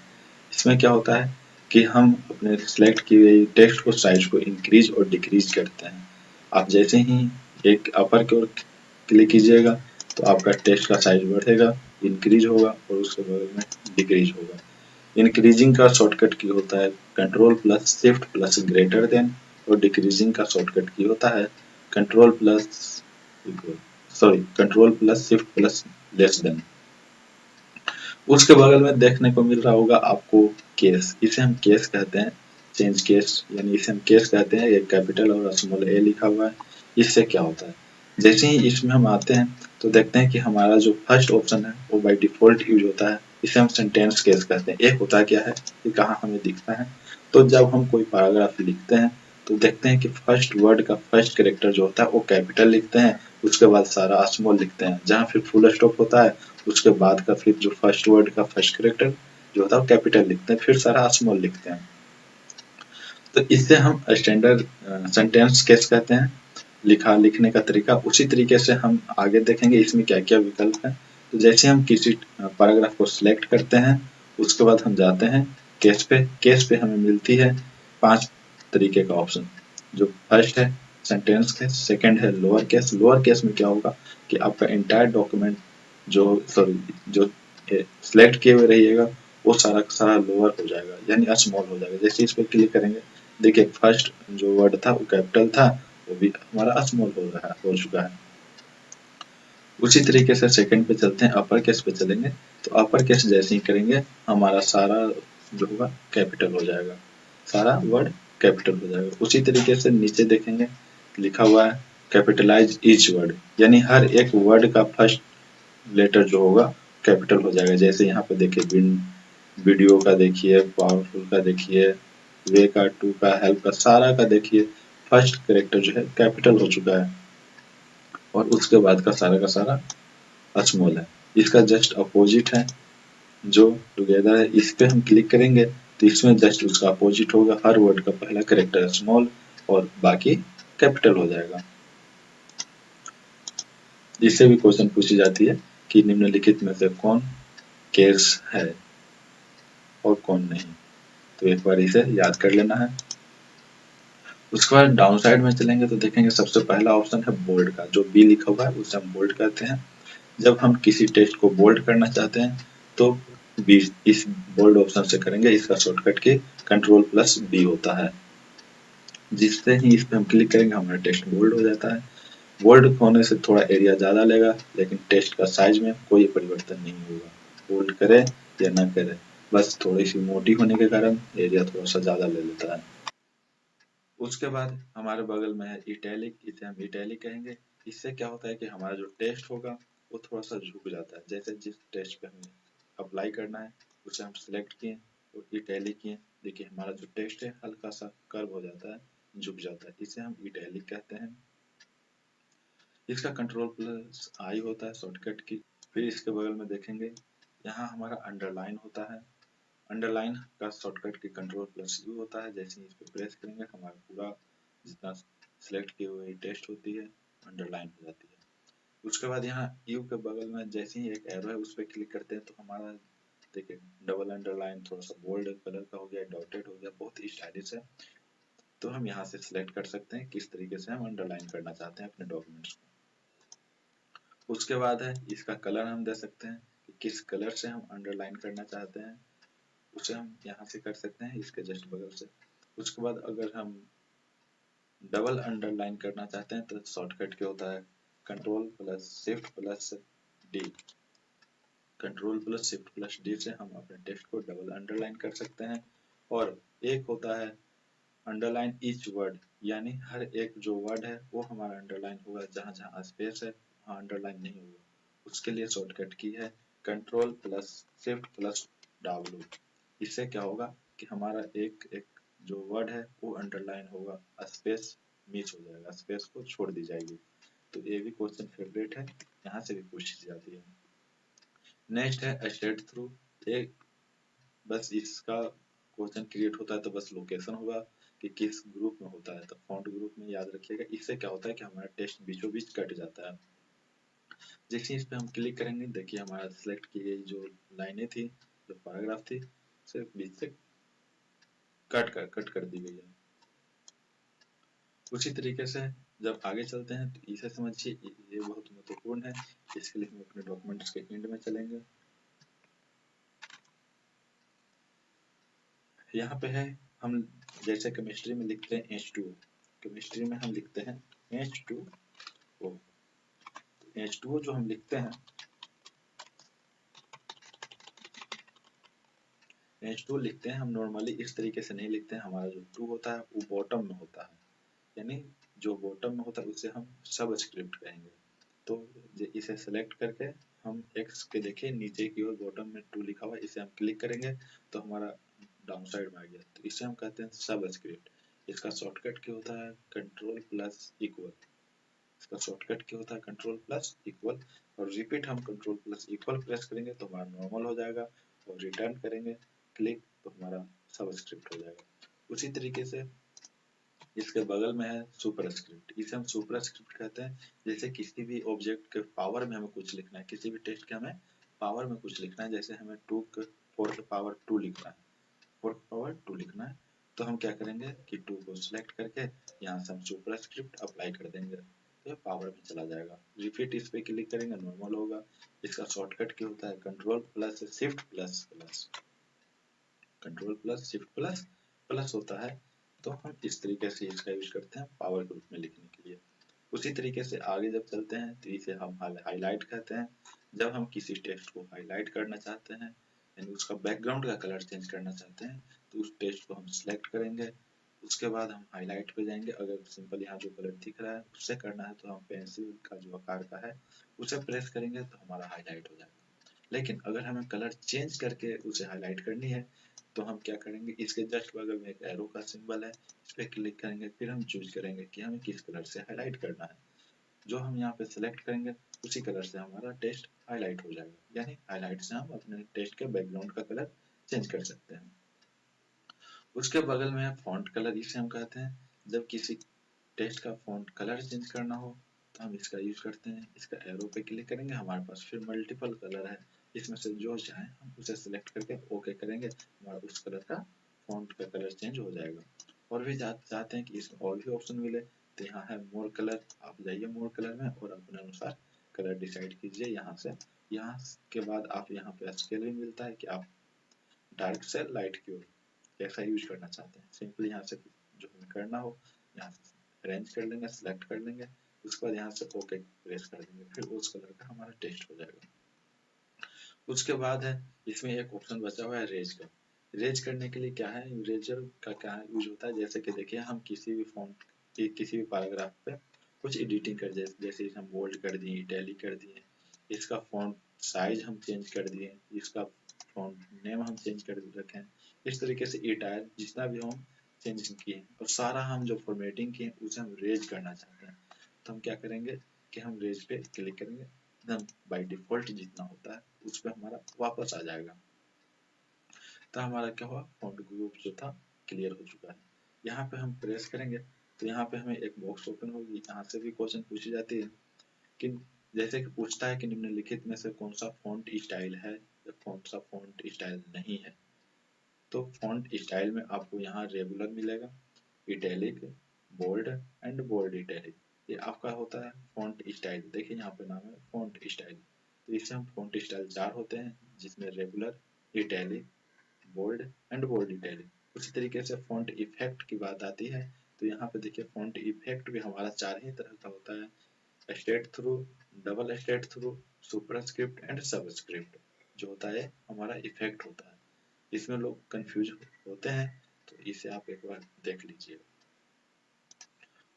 इसमें क्या होता है कि हम अपने सिलेक्ट की गई टेक्स्ट को साइज को इंक्रीज और डिक्रीज करते हैं। आप जैसे ही एक अपर की ओर क्लिक कीजिएगा तो आपका टेक्स्ट का साइज बढ़ेगा, इंक्रीज होगा और उसके बगल में डिक्रीज होगा। इंक्रीजिंग का शॉर्टकट की होता है control plus shift plus greater than, और डिक्रीजिंग का शॉर्टकट की होता है control plus control plus shift plus less than. उसके बगल में देखने को मिल रहा होगा आपको केस, इसे हम केस कहते हैं, चेंज केस, यानी इसे हम केस कहते हैं। एक कैपिटल और स्मॉल ए लिखा हुआ है। इससे क्या होता है, जैसे ही इसमें हम आते हैं तो देखते हैं कि हमारा जो फर्स्ट ऑप्शन है वो बाय डिफॉल्ट यूज होता है। इसे हम सेंटेंस केस कहते हैं। एक होता क्या है कि कहाँ हमें दिखता है, तो जब हम कोई पैराग्राफ लिखते हैं तो देखते हैं कि फर्स्ट वर्ड का फर्स्ट कैरेक्टर जो होता है वो कैपिटल लिखते हैं, उसके बाद सारा स्मॉल लिखते हैं। जहाँ फिर फुल स्टॉप होता है उसके बाद का फिर जो फर्स्ट वर्ड का फर्स्ट कैरेक्टर जो होता है वो कैपिटल लिखते हैं, फिर सारा स्मॉल लिखते हैं। तो इससे हम स्टैंडर्ड सेंटेंस केस कहते हैं। लिखने का तरीका उसी तरीके से हम आगे देखेंगे इसमें क्या क्या विकल्प है। तो जैसे हम किसी पैराग्राफ को सिलेक्ट करते हैं उसके बाद हम जाते हैं केस पे। केस पे हमें मिलती है 5 तरीके का ऑप्शन। जो फर्स्ट है सेंटेंस केस, सेकंड है लोअर केस। लोअर केस में क्या होगा कि आपका एंटायर डॉक्यूमेंट जो सिलेक्ट किए हुए रहिएगा वो सारा का सारा लोअर हो जाएगा, यानी स्मॉल हो जाएगा। जैसे इस पे क्लिक करेंगे, देखिए फर्स्ट जो वर्ड था वो कैपिटल था, वो भी हमारा स्मॉल हो चुका है। उसी तरीके से सेकंड पे चलते हैं, अपर केस पे चलेंगे। तो अपर केस जैसे ही करेंगे हमारा सारा जो होगा कैपिटल हो जाएगा, सारा वर्ड कैपिटल हो जाएगा। उसी तरीके से नीचे देखेंगे लिखा हुआ है कैपिटलाइज ईच वर्ड, यानी हर एक वर्ड का फर्स्ट लेटर जो होगा कैपिटल हो जाएगा। जैसे यहाँ पे देखिए वीडियो का देखिए, पावरफुल का देखिए, वे का, टू का, हेल्प का, सारा का देखिए फर्स्ट कैरेक्टर जो है कैपिटल हो चुका है और उसके बाद का सारा स्मॉल है। इसका जस्ट अपोजिट है जो टुगेदर है, इस पे हम क्लिक करेंगे तो इसमें जस्ट उसका अपोजिट होगा। हर वर्ड का पहला कैरेक्टर स्मॉल और बाकी कैपिटल हो जाएगा। इससे भी क्वेश्चन पूछी जाती है कि निम्नलिखित में से कौन केस है और कौन नहीं, तो एक बार इसे याद कर लेना है। उसके बाद डाउन साइड में चलेंगे तो देखेंगे सबसे पहला ऑप्शन है बोल्ड का, जो बी लिखा हुआ है उसे हम बोल्ड कहते हैं। जब हम किसी टेक्स्ट को बोल्ड करना चाहते हैं तो बी, इस बोल्ड ऑप्शन से करेंगे। इसका शॉर्टकट की कंट्रोल प्लस बी होता है, जिससे ही इस पे हम क्लिक करेंगे हमारा टेक्स्ट बोल्ड हो जाता है। बोल्ड होने से थोड़ा एरिया ज़्यादा लेगा लेकिन टेक्स्ट का साइज में कोई परिवर्तन नहीं होगा, बोल्ड करे या ना करे, बस थोड़ी सी मोटी होने के कारण एरिया थोड़ा सा ज़्यादा ले लेता है। उसके बाद हमारे बगल में है इटैलिक, इसे हम इटैलिक कहेंगे। इससे क्या होता है कि हमारा जो टेक्स्ट होगा वो थोड़ा सा झुक जाता है। जैसे जिस टेक्स्ट पे हमें अप्लाई करना है उसे हम सिलेक्ट किए और इटैलिक किए, देखिए हमारा जो टेक्स्ट है हल्का सा कर्व हो जाता है, झुक जाता है, इसे हम इटैलिक कहते हैं। इसका कंट्रोल प्लस आई होता है शॉर्टकट की। फिर इसके बगल में देखेंगे यहाँ हमारा अंडरलाइन होता है। अंडरलाइन का शॉर्टकट की कंट्रोल प्लस यू होता है। जैसे ही इस पर प्रेस करेंगे हमारा पूरा जितना सिलेक्ट किए हुए टेक्स्ट होती है अंडरलाइन हो जाती है। उसके बाद यहाँ यू के बगल में जैसे ही एक एरो है उस पर क्लिक करते हैं तो हमारा देखिए डबल अंडरलाइन थोड़ा सा बोल्ड कलर का हो गया, डॉटेड हो गया, बहुत ही स्टाइलिश है। तो हम यहाँ से सिलेक्ट कर सकते हैं किस तरीके से हम अंडरलाइन करना चाहते हैं अपने डॉक्यूमेंट्स को। उसके बाद है इसका कलर हम दे सकते हैं कि किस कलर से हम अंडरलाइन करना चाहते हैं, उसे हम यहाँ से कर सकते हैं इसके जस्ट बगल से। उसके बाद अगर हम डबल अंडरलाइन करना चाहते हैं तो शॉर्टकट क्या होता है control plus shift plus D. Control plus shift plus D से हम अपने टेक्स्ट को डबल अंडरलाइन कर सकते हैं। और एक होता है अंडरलाइन ईच वर्ड, यानी हर एक जो वर्ड है वो हमारा अंडरलाइन होगा, जहाँ जहाँ स्पेस है वहाँ अंडरलाइन नहीं होगा। उसके लिए शॉर्टकट की है control plus shift plus W. इससे क्या होगा कि हमारा एक एक जो वर्ड है वो अंडरलाइन होगा, स्पेस मिस हो जाएगा, स्पेस को छोड़ दी जाएगी। तो ये भी क्वेश्चन फेवरेट है, यहाँ से भी पूछी जाती है। नेक्स्ट है स्टेट थ्रू। एक बस इसका क्वेश्चन क्रिएट होता है तो बस लोकेशन होगा कि किस ग्रुप में होता है, तो फॉन्ट ग्रुप में याद रखिएगा। इससे क्या होता है कि हमारा टेक्स्ट बीचों बीच कट जाता है। जैसे इस पे हम क्लिक करेंगे देखिए हमारा सिलेक्ट की गई जो लाइनें थी, जो पैराग्राफ थी, सिर्फ बीच से कट कर दी गई है। उसी तरीके से जब आगे चलते हैं तो इसे समझिए, ये बहुत महत्वपूर्ण है। इसके लिए हम अपने डॉक्यूमेंट्स के एंड में चलेंगे। यहाँ पे है, हम जैसे केमिस्ट्री में लिखते हैं H2O, केमिस्ट्री में हम लिखते हैं H2O। H2O जो हम लिखते हैं, H2O लिखते हैं हम नॉर्मली इस तरीके से नहीं लिखते हैं। हमारा जो 2 होता है वो बॉटम में होता है, यानी जो बॉटम में होता है उसे हम सबस्क्रिप्ट कहेंगे। तो इसे सेलेक्ट करके हम एक्स के देखिए नीचे की ओर बॉटम में 2 लिखा हुआ है, इसे हम क्लिक करेंगे तो हमारा डाउन साइड में आ गया, तो इसे हम कहते हैं सबस्क्रिप्ट। इसका शॉर्टकट क्या होता है, कंट्रोल प्लस इक्वल। इसका शॉर्टकट क्या होता है, कंट्रोल प्लस इक्वल। और रिपीट हम कंट्रोल प्लस इक्वल प्रेस करेंगे तो हमारा नॉर्मल हो जाएगा, और रिटर्न करेंगे क्लिक तो हमारा सबस्क्रिप्ट हो जाएगा। उसी तरीके से इसके बगल में है सुपरस्क्रिप्ट, इसे हम सुपरस्क्रिप्ट कहते हैं। जैसे किसी भी ऑब्जेक्ट के पावर में हमें कुछ लिखना है, किसी भी टेक्स्ट के हमें पावर में कुछ लिखना है, जैसे हमें 2 के 4 के पावर 2 लिखना है, 4 के पावर 2 लिखना है, तो हम क्या करेंगे कि 2 को सिलेक्ट करके यहाँ से हम सुपरस्क्रिप्ट अप्लाई कर देंगे, तो ये पावर में चला जाएगा। रिपीट इस पे क्लिक करेंगे, नॉर्मल होगा। इसका शॉर्टकट क्या होता है, control plus shift plus plus, control plus shift plus plus होता है। तो हम इस तरीके से इसका यूज करते हैं पावर के रूप में लिखने के लिए। उसी तरीके से आगे जब चलते हैं तो इसे हम हाईलाइट कहते हैं। जब हम किसी टेक्स्ट को हाईलाइट करना चाहते हैं, यानी उसका बैकग्राउंड का कलर चेंज करना चाहते हैं, तो उस टेक्स्ट को हम सिलेक्ट करेंगे। उसके बाद हम हाईलाइट पे जाएंगे। अगर सिंपल यहाँ जो कलर दिख रहा है उससे करना है तो हम पेंसिल का जो आकार का है उसे प्रेस करेंगे तो हमारा हाईलाइट हो जाएगा। लेकिन अगर हमें कलर चेंज करके उसे हाईलाइट करनी है तो हम क्या करेंगे, इसके जस्ट बगल में एक एरो का सिंबल है, इस पे क्लिक करेंगे, फिर हम चूज करेंगे कि हमें किस कलर से हाईलाइट करना है। जो हम यहाँ पे सिलेक्ट करेंगे उसी कलर से हमारा टेक्स्ट हाईलाइट हो जाएगा, यानी हाईलाइट से हम अपने टेक्स्ट के बैकग्राउंड का कलर चेंज कर सकते हैं। उसके बगल में है फॉन्ट कलर, इसे हम कहते हैं जब किसी टेक्स्ट का फॉन्ट कलर चेंज करना हो तो हम इसका यूज करते हैं। इसका एरो पे क्लिक करेंगे, हमारे पास फिर मल्टीपल कलर है, इसमें से जो चाहे हम उसे सिलेक्ट करके ओके करेंगे, हमारा उस कलर का फॉन्ट का कलर चेंज हो जाएगा। और भी चाहते हैं कि इसमें और भी ऑप्शन मिले तो यहाँ है मोर कलर, आप जाइए मोर कलर में और अपने अनुसार कलर डिसाइड कीजिए। यहाँ से यहाँ के बाद आप यहाँ पे स्केल भी मिलता है कि आप डार्क से लाइट की ओर कैसा यूज करना चाहते हैं। सिंपली यहाँ से जो हमें करना हो यहाँ से अरेंज कर लेंगे, सिलेक्ट कर लेंगे, उसके बाद यहाँ से ओके प्रेस कर देंगे, फिर उस कलर का हमारा टेक्स्ट हो जाएगा। उसके बाद है इसमें एक ऑप्शन बचा हुआ है रेज का। रेज करने के लिए क्या है, इरेजर का क्या यूज होता है, जैसे कि देखिए हम किसी भी फॉन्ट किसी भी पैराग्राफ पे कुछ एडिटिंग कर, जैसे हम बोल्ड कर दिए, इटैलिक कर दिए, इसका फॉन्ट साइज हम चेंज कर दिए, इसका फॉन्ट नेम हम चेंज कर रखे हैं। इस तरीके से इटायर जितना भी हम चेंज किए और सारा हम जो फॉर्मेटिंग किए उसे हम रेज करना चाहते हैं, तो हम क्या करेंगे कि हम रेज पे क्लिक करेंगे, एकदम बाय डिफॉल्ट जितना होता है उस पर हमारा वापस आ जाएगा। तो हमारा क्या हुआ, फॉन्ट ग्रुप जो था क्लियर हो चुका है। यहाँ पे हम प्रेस करेंगे तो यहाँ पे हमें एक बॉक्स ओपन होगी, यहाँ से भी क्वेश्चन पूछी जाती है कि जैसे कि पूछता है कि निम्नलिखित में से कौन सा फॉन्ट स्टाइल है या कौन सा फॉन्ट स्टाइल नहीं है। तो फॉन्ट स्टाइल में आपको यहाँ रेगुलर मिलेगा, italic, bold and bold italic, ये आपका होता है फॉन्ट स्टाइल। देखिए यहाँ पे नाम है फॉन्ट स्टाइल। तो इससे हम फॉन्ट स्टाइल 4 होते हैं जिसमें regular, italic, bold and bold italic. उसी तरीके से फॉन्ट इफेक्ट की बात आती है तो यहाँ पे देखिए फॉन्ट इफेक्ट भी हमारा 4 ही तरह का होता है, straight through, double straight through, superscript and subscript. जो होता है हमारा इफेक्ट होता है, इसमें लोग कंफ्यूज होते हैं तो इसे आप एक बार देख लीजिए।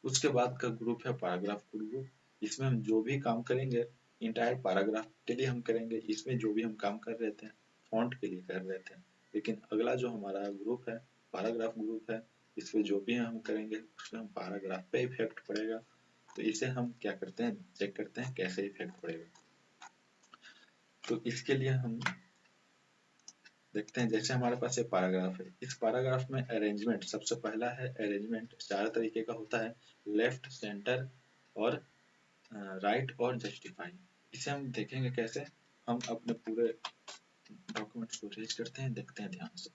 उसके बाद का ग्रुप है पैराग्राफ ग्रुप, इसमें हम जो भी काम करेंगे इंटायर पैराग्राफ के लिए हम करेंगे, इसमें जो भी हम काम कर रहे थे फॉन्ट के लिए कर रहे थे। लेकिन अगला जो हमारा ग्रुप है पैराग्राफ ग्रुप है, इसमें जो भी हम करेंगे उसमें हम पैराग्राफ पे इफेक्ट पड़ेगा, तो इसे हम क्या करते हैं चेक करते हैं कैसे इफेक्ट पड़ेगा। तो इसके लिए हम देखते हैं, जैसे हमारे पास ये पैराग्राफ है, इस पैराग्राफ में अरेंजमेंट सबसे पहला है। अरेंजमेंट 4 तरीके का होता है, लेफ्ट, सेंटर और राइट और जस्टिफाई। इसे हम देखेंगे कैसे, हम अपने पूरे डॉक्यूमेंट्स को रेज करते हैं, देखते हैं ध्यान से।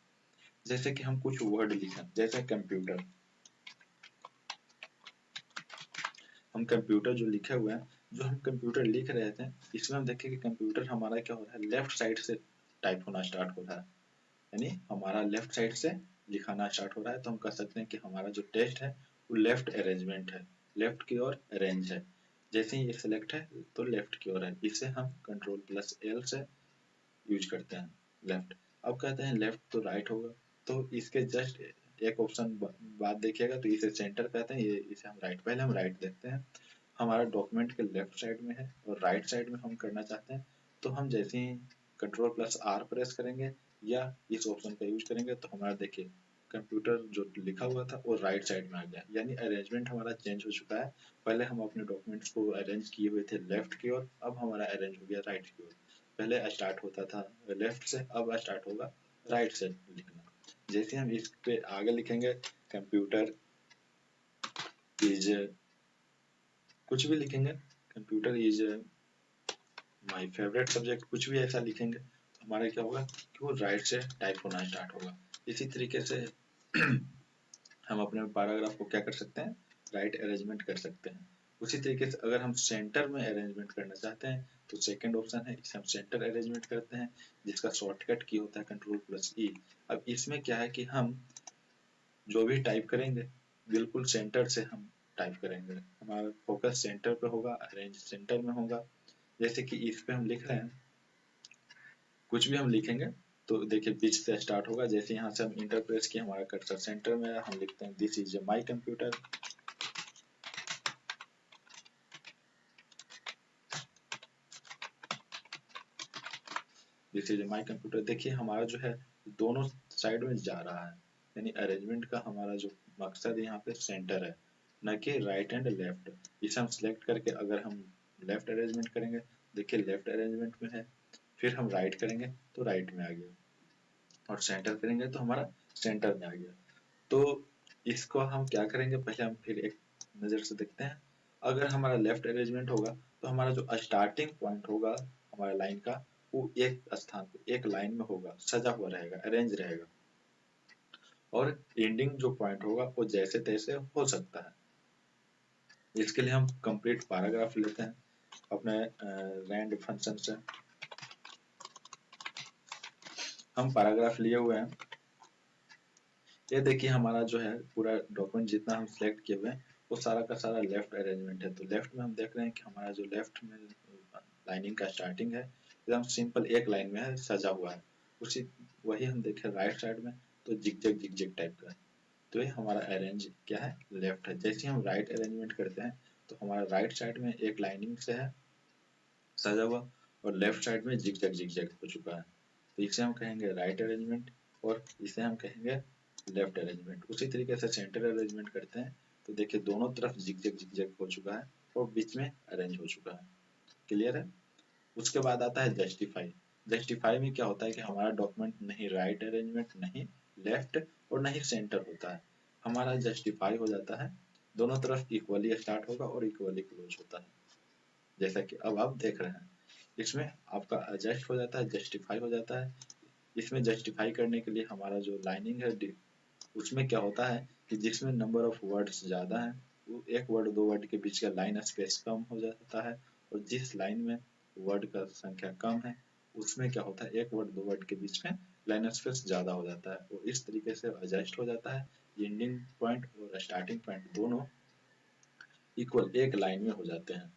जैसे कि हम कुछ वर्ड लिखें, जैसे कंप्यूटर, हम कंप्यूटर जो लिखे हुए हैं, जो हम कंप्यूटर लिख रहे थे, इसमें हम देखें कि कंप्यूटर हमारा क्या हो रहा है, लेफ्ट साइड से टाइप होना स्टार्ट हो रहा है, यानी हमारा लेफ्ट साइड से लिखाना स्टार्ट हो रहा है। तो हम कह सकते हैं कि हमारा जो टेस्ट है वो लेफ्ट अरेंजमेंट है, लेफ्ट की ओर अरेंज है। जैसे ही ये सिलेक्ट है तो लेफ्ट की ओर है। इसे हम कंट्रोल प्लस एल से यूज करते हैं, लेफ्ट। अब कहते हैं लेफ्ट तो राइट होगा, तो इसके जस्ट एक ऑप्शन बाद देखिएगा तो इसे सेंटर कहते हैं, ये इसे हम राइट, पहले हम राइट देखते हैं। हमारा डॉक्यूमेंट के लेफ्ट साइड में है और राइट साइड में हम करना चाहते हैं, तो हम जैसे ही कंट्रोल प्लस आर प्रेस करेंगे या इस ऑप्शन का यूज करेंगे तो हमारा देखिए कंप्यूटर जो लिखा हुआ था वो राइट साइड में आ गया, यानी अरेंजमेंट हमारा चेंज हो चुका है। पहले हम अपने डॉक्यूमेंट्स को अरेंज किए हुए थे लेफ्ट की ओर, अब हमारा अरेंज हो गया राइट की ओर। पहले स्टार्ट होता था लेफ्ट से, अब स्टार्ट होगा राइट से लिखना। जैसे हम इस पे आगे लिखेंगे कंप्यूटर इज, कुछ भी लिखेंगे, computer is my favourite subject, कुछ भी ऐसा लिखेंगे तो हमारा क्या होगा कि वो राइट से टाइप होना स्टार्ट होगा। इसी तरीके से हम अपने पैराग्राफ को क्या कर सकते हैं, राइट अरेंजमेंट कर सकते हैं। उसी तरीके से अगर हम सेंटर में अरेंजमेंट करना चाहते हैं तो सेकंड ऑप्शन है, इसे हम सेंटर अरेंजमेंट करते हैं, जिसका शॉर्टकट की होता है कंट्रोल प्लस ई। अब इसमें क्या है कि हम जो भी टाइप करेंगे बिल्कुल सेंटर से हम टाइप करेंगे, हमारा फोकस सेंटर पे होगा, अरेंज सेंटर में होगा। जैसे कि इस पे हम लिख रहे हैं, कुछ भी हम लिखेंगे तो देखिए बीच से स्टार्ट होगा। जैसे यहाँ से हम इंटर प्रेस किए, हमारा कर्सर सेंटर में है, हम लिखते हैं this is my computer. This is my computer, देखिए हमारा जो है दोनों साइड में जा रहा है, यानी अरेंजमेंट का हमारा जो मकसद यहाँ पे सेंटर है, न कि राइट एंड लेफ्ट। इसे हम सिलेक्ट करके अगर हम लेफ्ट अरेंजमेंट करेंगे, देखिए लेफ्ट अरेंजमेंट में है, फिर हम राइट करेंगे तो राइट में आ गया, और सेंटर करेंगे तो हमारा सेंटर में आ गया। तो इसको हम क्या करेंगे, पहले हम फिर एक नज़र से देखते हैं। अगर हमारा लेफ्ट अरेंजमेंट होगा तो हमारा जो स्टार्टिंग पॉइंट होगा हमारा लाइन का, वो एक स्थान पे एक लाइन में होगा, सजा हुआ रहेगा, अरेंज रहेगा। और एंडिंग जो पॉइंट होगा वो जैसे तैसे हो सकता है। इसके लिए हम कंप्लीट पैराग्राफ लेते हैं अपने रैंड फंक्शन से। हम पैराग्राफ लिए हुए हैं, ये देखिए हमारा जो है पूरा डॉक्यूमेंट जितना हम सिलेक्ट किए हुए हैं वो सारा का सारा लेफ्ट अरेंजमेंट है। तो लेफ्ट में हम देख रहे हैं कि हमारा जो लेफ्ट में लाइनिंग का स्टार्टिंग है एकदम सिंपल एक लाइन में है, सजा हुआ है। उसी वही हम देखें राइट साइड में तो जिग टाइप का है, तो ये हमारा अरेंज क्या है, लेफ्ट है। जैसे हम राइट अरेंजमेंट करते हैं तो हमारा राइट साइड में एक लाइनिंग से है सजा हुआ, और लेफ्ट साइड में जिग हो चुका है, तो इसे हम कहेंगे राइट अरेंजमेंट, और इसे हम कहेंगे लेफ्ट अरेंजमेंट। उसी तरीके से सेंटर अरेंजमेंट करते हैं तो देखिए दोनों तरफ जिग हो चुका है और बीच में अरेंज हो चुका है। क्लियर है। उसके बाद आता है जस्टिफाई। जस्टिफाई में क्या होता है कि हमारा डॉक्यूमेंट नहीं राइट अरेंजमेंट, नहीं लेफ्ट और नहीं सेंटर होता है, हमारा जस्टिफाई हो जाता है, दोनों तरफ इक्वली स्टार्ट होगा और इक्वली क्लोज होता है, जैसा कि अब आप देख रहे हैं। इसमें आपका एडजस्ट हो जाता है, जस्टिफाई हो जाता है। इसमें जस्टिफाई करने के लिए हमारा जो लाइनिंग है उसमें क्या होता है कि जिसमें नंबर ऑफ वर्ड्स ज़्यादा है वो एक वर्ड दो वर्ड के बीच का लाइन स्पेस कम हो जाता है, और जिस लाइन में वर्ड का संख्या कम है उसमें क्या होता है एक वर्ड दो वर्ड के बीच में लाइन स्पेस ज़्यादा हो जाता है, और इस तरीके से एडजस्ट हो जाता है। एंडिंग पॉइंट और स्टार्टिंग पॉइंट दोनों इक्वल एक लाइन में हो जाते हैं।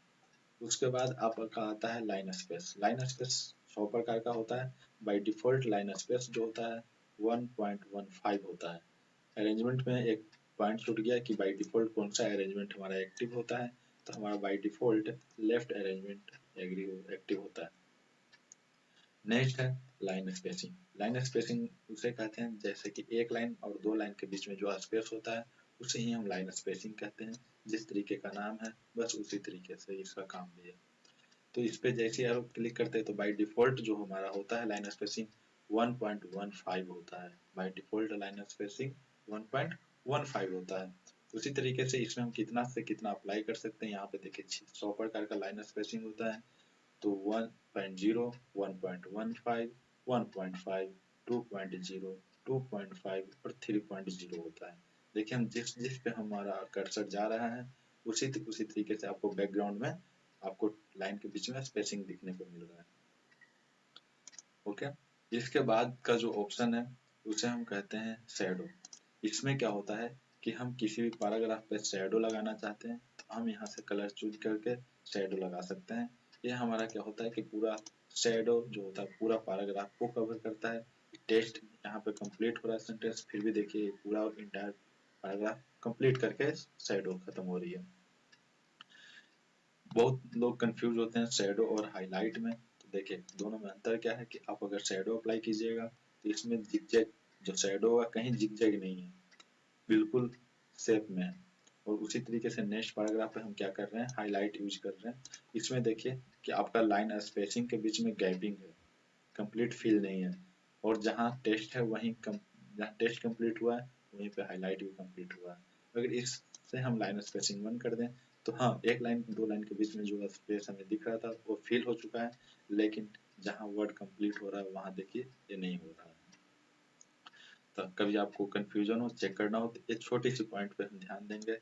उसके बाद आपका आता है लाइन स्पेस। लाइन स्पेस 100 प्रकार का होता है। बाय डिफॉल्ट लाइन स्पेस जो होता है 1.15 होता है। अरेंजमेंट में एक पॉइंट छूट गया कि बाय डिफॉल्ट कौन सा अरेंजमेंट हमारा एक्टिव होता है, तो हमारा by default left arrangement active होता है। नेक्स्ट है लाइन स्पेसिंग। लाइन स्पेसिंग उसे कहते हैं जैसे कि एक लाइन और दो लाइन के बीच में जो स्पेस होता है उसे ही हम लाइन स्पेसिंग कहते हैं। जिस तरीके का नाम है बस उसी तरीके से इसका काम भी है। तो इस पे जैसे आप क्लिक करते हैं तो बाय डिफॉल्ट जो हमारा होता है लाइन स्पेसिंग 1.15 होता है। बाय डिफॉल्ट लाइन स्पेसिंग 1.15 होता है। उसी तरीके से इसमें हम कितना से कितना अप्लाई कर सकते हैं, यहाँ पे देखिए 100 प्रकार का लाइन स्पेसिंग होता है। तो 1.0, 1.15, 1.5, 2.0, 2.5 और 3.0 होता है। देखिए हम जिस जिस पे हमारा कर्सर जा रहा है उसी तरीके से आपको बैकग्राउंड में आपको लाइन के बीच में स्पेसिंग दिखने को मिल रहा है। ओके, इसके बाद का जो ऑप्शन है उसे हम कहते हैं शैडो। इसमें क्या होता है कि हम किसी भी पैराग्राफ पे शैडो लगाना चाहते हैं तो हम यहाँ से कलर चूज करके शैडो लगा सकते हैं। ये हमारा क्या होता है कि पूरा शैडो जो होता है पूरा पैराग्राफ को कवर करता है। टेक्स्ट यहाँ पे कंप्लीट हो रहा है सेंटेंस, फिर भी देखिए पूरा इंटायर पैराग्राफ कंप्लीट करके शैडो खत्म हो रही है। बहुत लोग कंफ्यूज होते हैं शैडो और हाईलाइट में। तो देखिए दोनों में अंतर क्या है कि आप अगर शैडो अप्लाई कीजिएगा तो इसमें जिगजैग जो शैडो होगा कहीं जिगजैग नहीं है, बिल्कुल शेप में है। और उसी तरीके से नेक्स्ट पैराग्राफ पे हम क्या कर रहे हैं, हाईलाइट यूज कर रहे हैं। इसमें देखिए कि आपका लाइन स्पेसिंग के बीच में गैपिंग है, कंप्लीट फिल नहीं है। और जहाँ टेक्स्ट है वहीं जहाँ टेक्स्ट कंप्लीट हुआ है वहीं पे हाईलाइट भी कंप्लीट हुआ है। अगर इससे हम लाइन स्पेसिंग 1 कर दें तो हाँ, एक लाइन दो लाइन के बीच में जो स्पेस हमें दिख रहा था वो फिल हो चुका है, लेकिन जहाँ वर्ड कंप्लीट हो रहा है वहाँ देखिए ये नहीं हो रहा है। तो कभी आपको कंफ्यूजन हो, चेक करना हो, तो एक छोटी सी पॉइंट पे हम ध्यान देंगे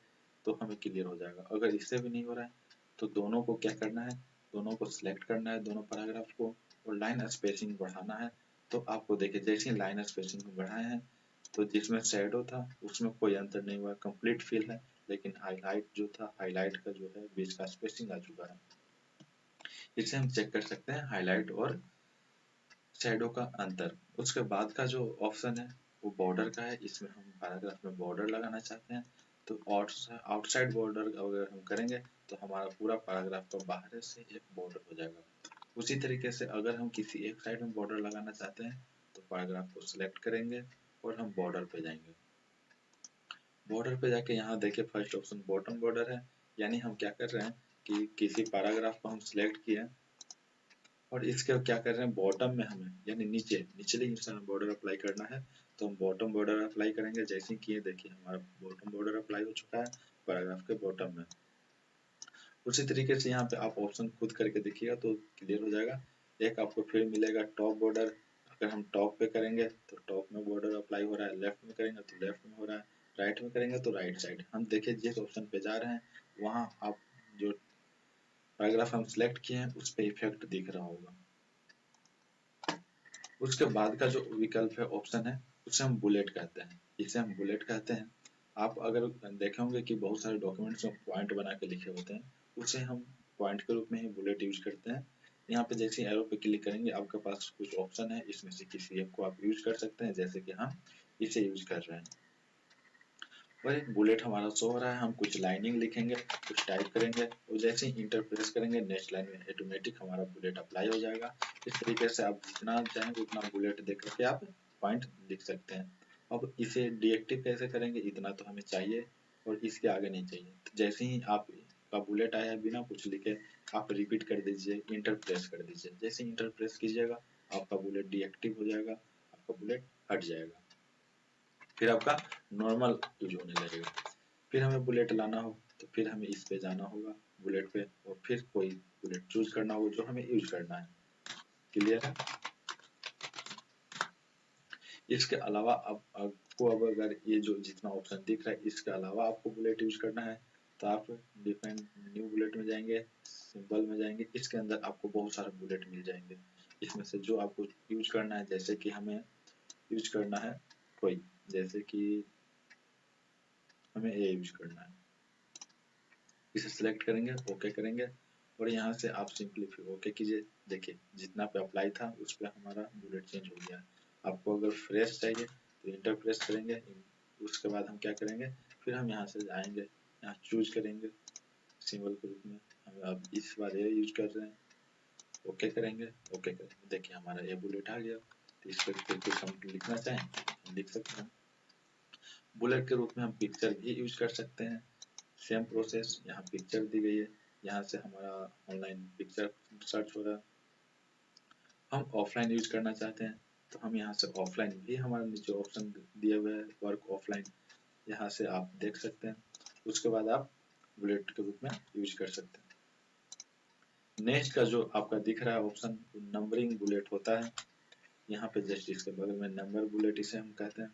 तो हमें क्लियर हो जाएगा। अगर इससे भी नहीं हो रहा है तो दोनों को क्या करना है, दोनों को सिलेक्ट करना है, दोनों पैराग्राफ को, और लाइन स्पेसिंग बढ़ाना है। तो आपको देखिए जैसे ही लाइन स्पेसिंग को बढ़ाए हैं तो जिसमें शैडो था उसमें कोई अंतर नहीं हुआ, कंप्लीट फिल है। लेकिन हाईलाइट जो था, हाईलाइट का जो है बीच का स्पेसिंग आ चुका है। इससे हम चेक कर सकते हैं हाईलाइट और शैडो का अंतर। उसके बाद का जो ऑप्शन है वो बॉर्डर का है। इसमें हम पैराग्राफ में बॉर्डर लगाना चाहते हैं तो आउटसाइड बॉर्डर अगर हम करेंगे तो हमारा पूरा पैराग्राफ का बाहर से एक बॉर्डर हो जाएगा। उसी तरीके से अगर हम किसी एक साइड में बॉर्डर लगाना चाहते हैं तो पैराग्राफ को सिलेक्ट करेंगे और हम बॉर्डर पे जाएंगे। बॉर्डर पे जाके यहाँ देखिए फर्स्ट ऑप्शन बॉटम बॉर्डर है, यानी हम क्या कर रहे हैं कि किसी पैराग्राफ को हम सिलेक्ट किए और इसके क्या कर रहे हैं बॉटम में हमें यानी निचले हिस्से में बॉर्डर अप्लाई करना है। तो हम बॉटम बॉर्डर अप्लाई करेंगे, जैसे किए देखिए हमारा बॉटम बॉर्डर अप्लाई हो चुका है पैराग्राफ के बॉटम में। उसी तरीके से यहाँ पे आप ऑप्शन खुद करके देखिएगा तो क्लियर हो जाएगा। एक आपको फिर मिलेगा टॉप बॉर्डर। अगर हम टॉप पे करेंगे तो टॉप में बॉर्डर अप्लाई हो रहा है, लेफ्ट में करेंगे तो लेफ्ट में हो रहा है, राइट में करेंगे तो राइट साइड। हम देखिए जिस ऑप्शन पे जा रहे हैं वहाँ आप जो पैराग्राफ हम सिलेक्ट किए हैं उस पे इफेक्ट दिख रहा होगा। उसके बाद का जो विकल्प है ऑप्शन है उसे हम बुलेट कहते हैं। इसे हम बुलेट कहते हैं। आप अगर देखे होंगे कि बहुत सारे डॉक्यूमेंट्स में पॉइंट बना के लिखे होते हैं, उसे हम पॉइंट के रूप में ही बुलेट यूज करते हैं। यहाँ पे जैसे एरो पे क्लिक करेंगे आपके पास कुछ ऑप्शन है, इसमें से किसी एक को आप यूज कर सकते हैं, जैसे कि हम इसे यूज कर रहे हैं। और एक बुलेट हमारा शो हो रहा है, हम कुछ लाइनिंग लिखेंगे, कुछ टाइप करेंगे और जैसे ही इंटर प्रेस करेंगे नेक्स्ट लाइन में ऑटोमेटिक हमारा बुलेट अप्लाई हो जाएगा। इस तरीके से आप जितना चाहेंगे उतना बुलेट देख करके आप पॉइंट लिख सकते हैं। अब इसे डीएक्टिव कैसे करेंगे, इतना तो हमें चाहिए और इसके आगे नहीं चाहिए। तो जैसे ही आप का बुलेट आया बिना कुछ लिखे आप रिपीट कर दीजिए, इंटर प्रेस कर दीजिए। जैसे इंटर प्रेस कीजिएगा आपका बुलेट डीएक्टिव हो जाएगा, आपका बुलेट हट जाएगा, फिर आपका नॉर्मल यूज होने लगेगा। फिर हमें बुलेट लाना हो तो फिर हमें इस पे जाना होगा बुलेट पे और फिर कोई बुलेट चूज करना होगा जो हमें यूज करना है। क्लियर है। इसके अलावा अब आपको अब अगर ये जो जितना ऑप्शन दिख रहा है इसके अलावा आपको बुलेट यूज करना है तो आप डिफरेंट न्यू बुलेट में जाएंगे, सिंबल में जाएंगे, इसके अंदर आपको बहुत सारे बुलेट मिल जाएंगे। इसमें से जो आपको यूज करना है, जैसे कि हमें यूज करना है कोई, जैसे कि हमें ये यूज करना है, इसे सिलेक्ट करेंगे, ओके करेंगे और यहाँ से आप सिंपली फिर ओके कीजिए। देखिए जितना पे अप्लाई था उस पर हमारा बुलेट चेंज हो गया है। आपको अगर फ्रेश चाहिए तो इंटर प्रेस करेंगे, उसके बाद हम क्या करेंगे, फिर हम यहाँ से आएंगे, यहाँ चूज करेंगे सिंबल के रूप में, हम अब इस बार ये यूज कर रहे हैं, ओके करेंगे, ओके करेंगे, देखिए हमारा ये बुलेट आ गया। तो इस पर कुछ हम लिखना चाहें हम लिख सकते हैं। बुलेट के रूप में हम पिक्चर भी यूज कर सकते हैं। सेम प्रोसेस, यहाँ पिक्चर दी गई है, यहाँ से हमारा ऑनलाइन पिक्चर सर्च हो रहा है। हम ऑफलाइन यूज करना चाहते हैं तो हम यहाँ से ऑफलाइन भी, हमारे नीचे ऑप्शन दिए हुए है वर्क ऑफलाइन, यहाँ से आप देख सकते हैं। उसके बाद आप बुलेट के रूप में यूज कर सकते हैं। नेक्स्ट का जो आपका दिख रहा है ऑप्शन नंबरिंग बुलेट होता है। यहाँ पे जस्ट इसके बगल में नंबर बुलेट इसे हम कहते हैं।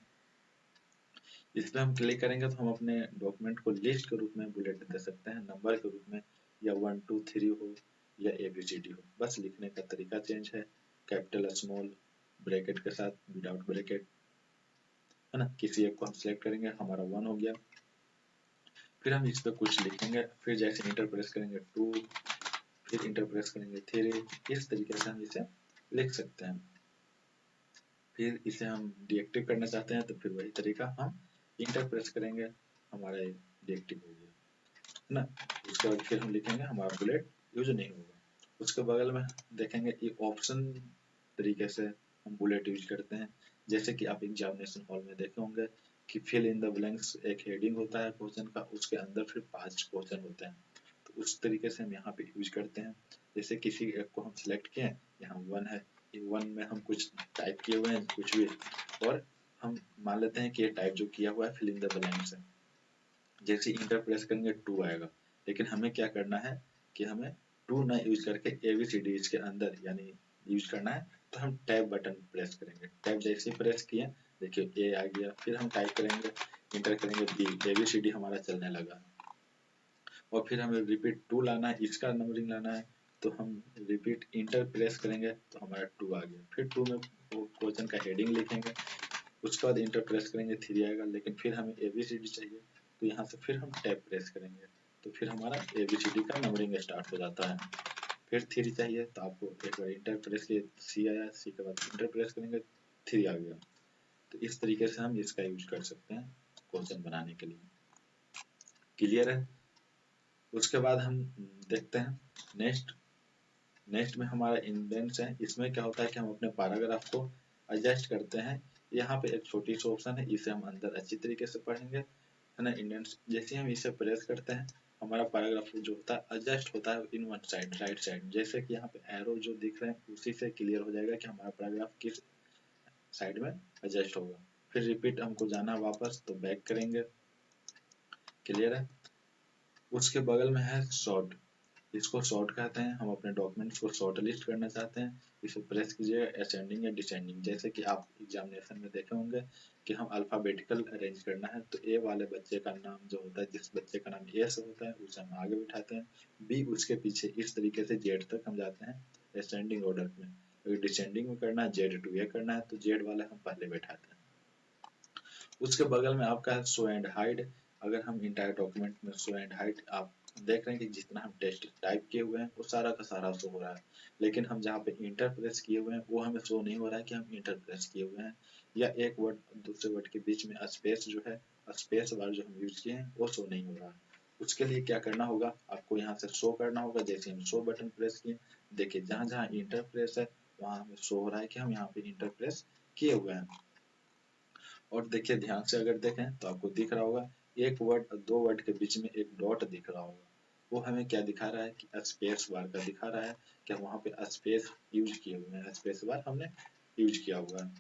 इस पे हम क्लिक करेंगे तो हम अपने डॉक्यूमेंट को लिस्ट के रूप में बुलेट दे सकते हैं, नंबर के रूप में, या 1 2 3 हो या ABCD हो। बस लिखने का तरीका चेंज है, कैपिटल स्मॉल ब्रैकेट के साथ विदाउट ब्रैकेट, है ना। किसी एक को हम सिलेक्ट करेंगे, हमारा 1 हो गया, फिर हम इस पे कुछ लिखेंगे, फिर जैसे इंटर प्रेस करेंगे 2, फिर इंटर प्रेस करेंगे 3, इस तरीके से हम इसे लिख सकते हैं। फिर इसे हम डीएक्टिव करना चाहते हैं तो फिर वही तरीका, हम इंटर प्रेस करेंगे, हमारा डीएक्टिव हो गया, है ना। उसके बाद फिर हम लिखेंगे हमारा बुलेट यूज नहीं होगा। उसके बगल में देखेंगे ये ऑप्शन तरीके से हम बुलेट यूज करते हैं। जैसे कि आप एग्जामिनेशन हॉल में देखे होंगे कि फिल इन द ब्लैंक्स एक हेडिंग होता है क्वेश्चन का, उसके अंदर फिर 5 क्वेश्चन होते हैं, तो उस तरीके से हम यहाँ पे यूज करते हैं। जैसे किसी एक को हम सिलेक्ट किए, यहाँ 1 है, ये 1 में हम कुछ टाइप किए हुए हैं कुछ भी, और हम मान लेते हैं कि ये टाइप जो किया हुआ है फिल इन द ब्लैंक्स है। जैसे इंटर प्रेस करेंगे 2 आएगा, लेकिन हमें क्या करना है कि हमें 2 ना यूज करके ABCD इसके अंदर यानी यूज करना है, तो हम टैब बटन प्रेस करेंगे। टैब जैसे ही प्रेस किए, देखिए A आ गया, फिर हम टाइप करेंगे, इंटर करेंगे B, ABCD हमारा चलने लगा। और फिर हमें रिपीट 2 लाना है, इसका नंबरिंग लाना है, तो हम रिपीट इंटर प्रेस करेंगे तो हमारा 2 आ गया, फिर 2 में वो क्वेश्चन का हेडिंग लिखेंगे, उसके बाद इंटर प्रेस करेंगे 3 आएगा, लेकिन फिर हमें ABCD चाहिए, तो यहाँ से फिर हम टैब प्रेस करेंगे, तो फिर हमारा ABCD का नंबरिंग स्टार्ट हो जाता है। फिर 3 चाहिए तो आपको एक बार इंटर प्रेस किए, C आया, C के बाद इंटर प्रेस करेंगे 3 आ गया। तो इस तरीके से हम इसका यूज कर सकते हैं क्वेश्चन बनाने के लिए। क्लियर है। उसके बाद हम देखते हैं नेक्स्ट। नेक्स्ट में हमारा इंडेंट्स है। इसमें क्या होता है कि हम अपने पैराग्राफ को एडजस्ट करते हैं। यहाँ पे एक छोटी सी ऑप्शन है, इसे हम अंदर अच्छी तरीके से पढ़ेंगे, है ना। इंडेंट्स जैसे हम इसे प्रेस करते हैं, हमारा पैराग्राफ जो होता है एडजस्ट होता है in one side, right side. जैसे कि यहाँ पे एरो जो दिख रहे हैं उसी से क्लियर हो जाएगा कि हमारा पैराग्राफ किस साइड में एडजस्ट होगा। फिर रिपीट हमको जाना वापस, तो बैक करेंगे। क्लियर है। उसके बगल में है शॉर्ट। इसको शॉर्ट कहते हैं। हम अपने डॉक्यूमेंट्स को शॉर्ट लिस्ट करना चाहते हैं, इसे प्रेस कीजिएगा असेंडिंग या डिसेंडिंग। जैसे कि आप एग्जामिनेशन में देखे होंगे कि हम अल्फाबेटिकल अरेंज करना है, तो ए वाले बच्चे का नाम जो होता है, जिस बच्चे का नाम ए से होता है उसे हम आगे बिठाते हैं, बी उसके पीछे, इस तरीके से जेड तक हम जाते हैं असेंडिंग ऑर्डर में। अगर डिसेंडिंग में करना है, जेड टू ए करना है, तो जेड वाले हम पहले बैठाते हैं। उसके बगल में आपका है शो एंड हाइड। अगर हम इंटायर डॉक्यूमेंट में शो एंड हाइड, आप देख रहे हैं कि जितना हम टेक्स्ट टाइप किए हुए हैं वो सारा का सारा शो हो रहा है, लेकिन हम जहाँ पे इंटर प्रेस किए हुए हैं वो हमें शो नहीं हो रहा है कि हम इंटर प्रेस किए हुए हैं, या एक वर्ड दूसरे वर्ड के बीच में स्पेस जो है, स्पेस बार जो हम यूज किए हैं वो शो नहीं हो रहा है। उसके लिए क्या करना होगा, आपको यहाँ से शो करना होगा। जैसे हम शो बटन प्रेस किए, देखिए जहाँ जहाँ इंटर प्रेस है वहाँ हमें शो हो रहा है कि हम यहाँ पे इंटर प्रेस किए हुए हैं। और देखिए ध्यान से अगर देखें तो आपको दिख रहा होगा एक वर्ड और 2 वर्ड के बीच में एक डॉट दिख रहा होगा, वो हमें क्या दिखा रहा है कि स्पेस बार का दिखा रहा है कि हम वहाँ पे स्पेस यूज किए हुए हैं, स्पेस बार हमने यूज किया हुआ है।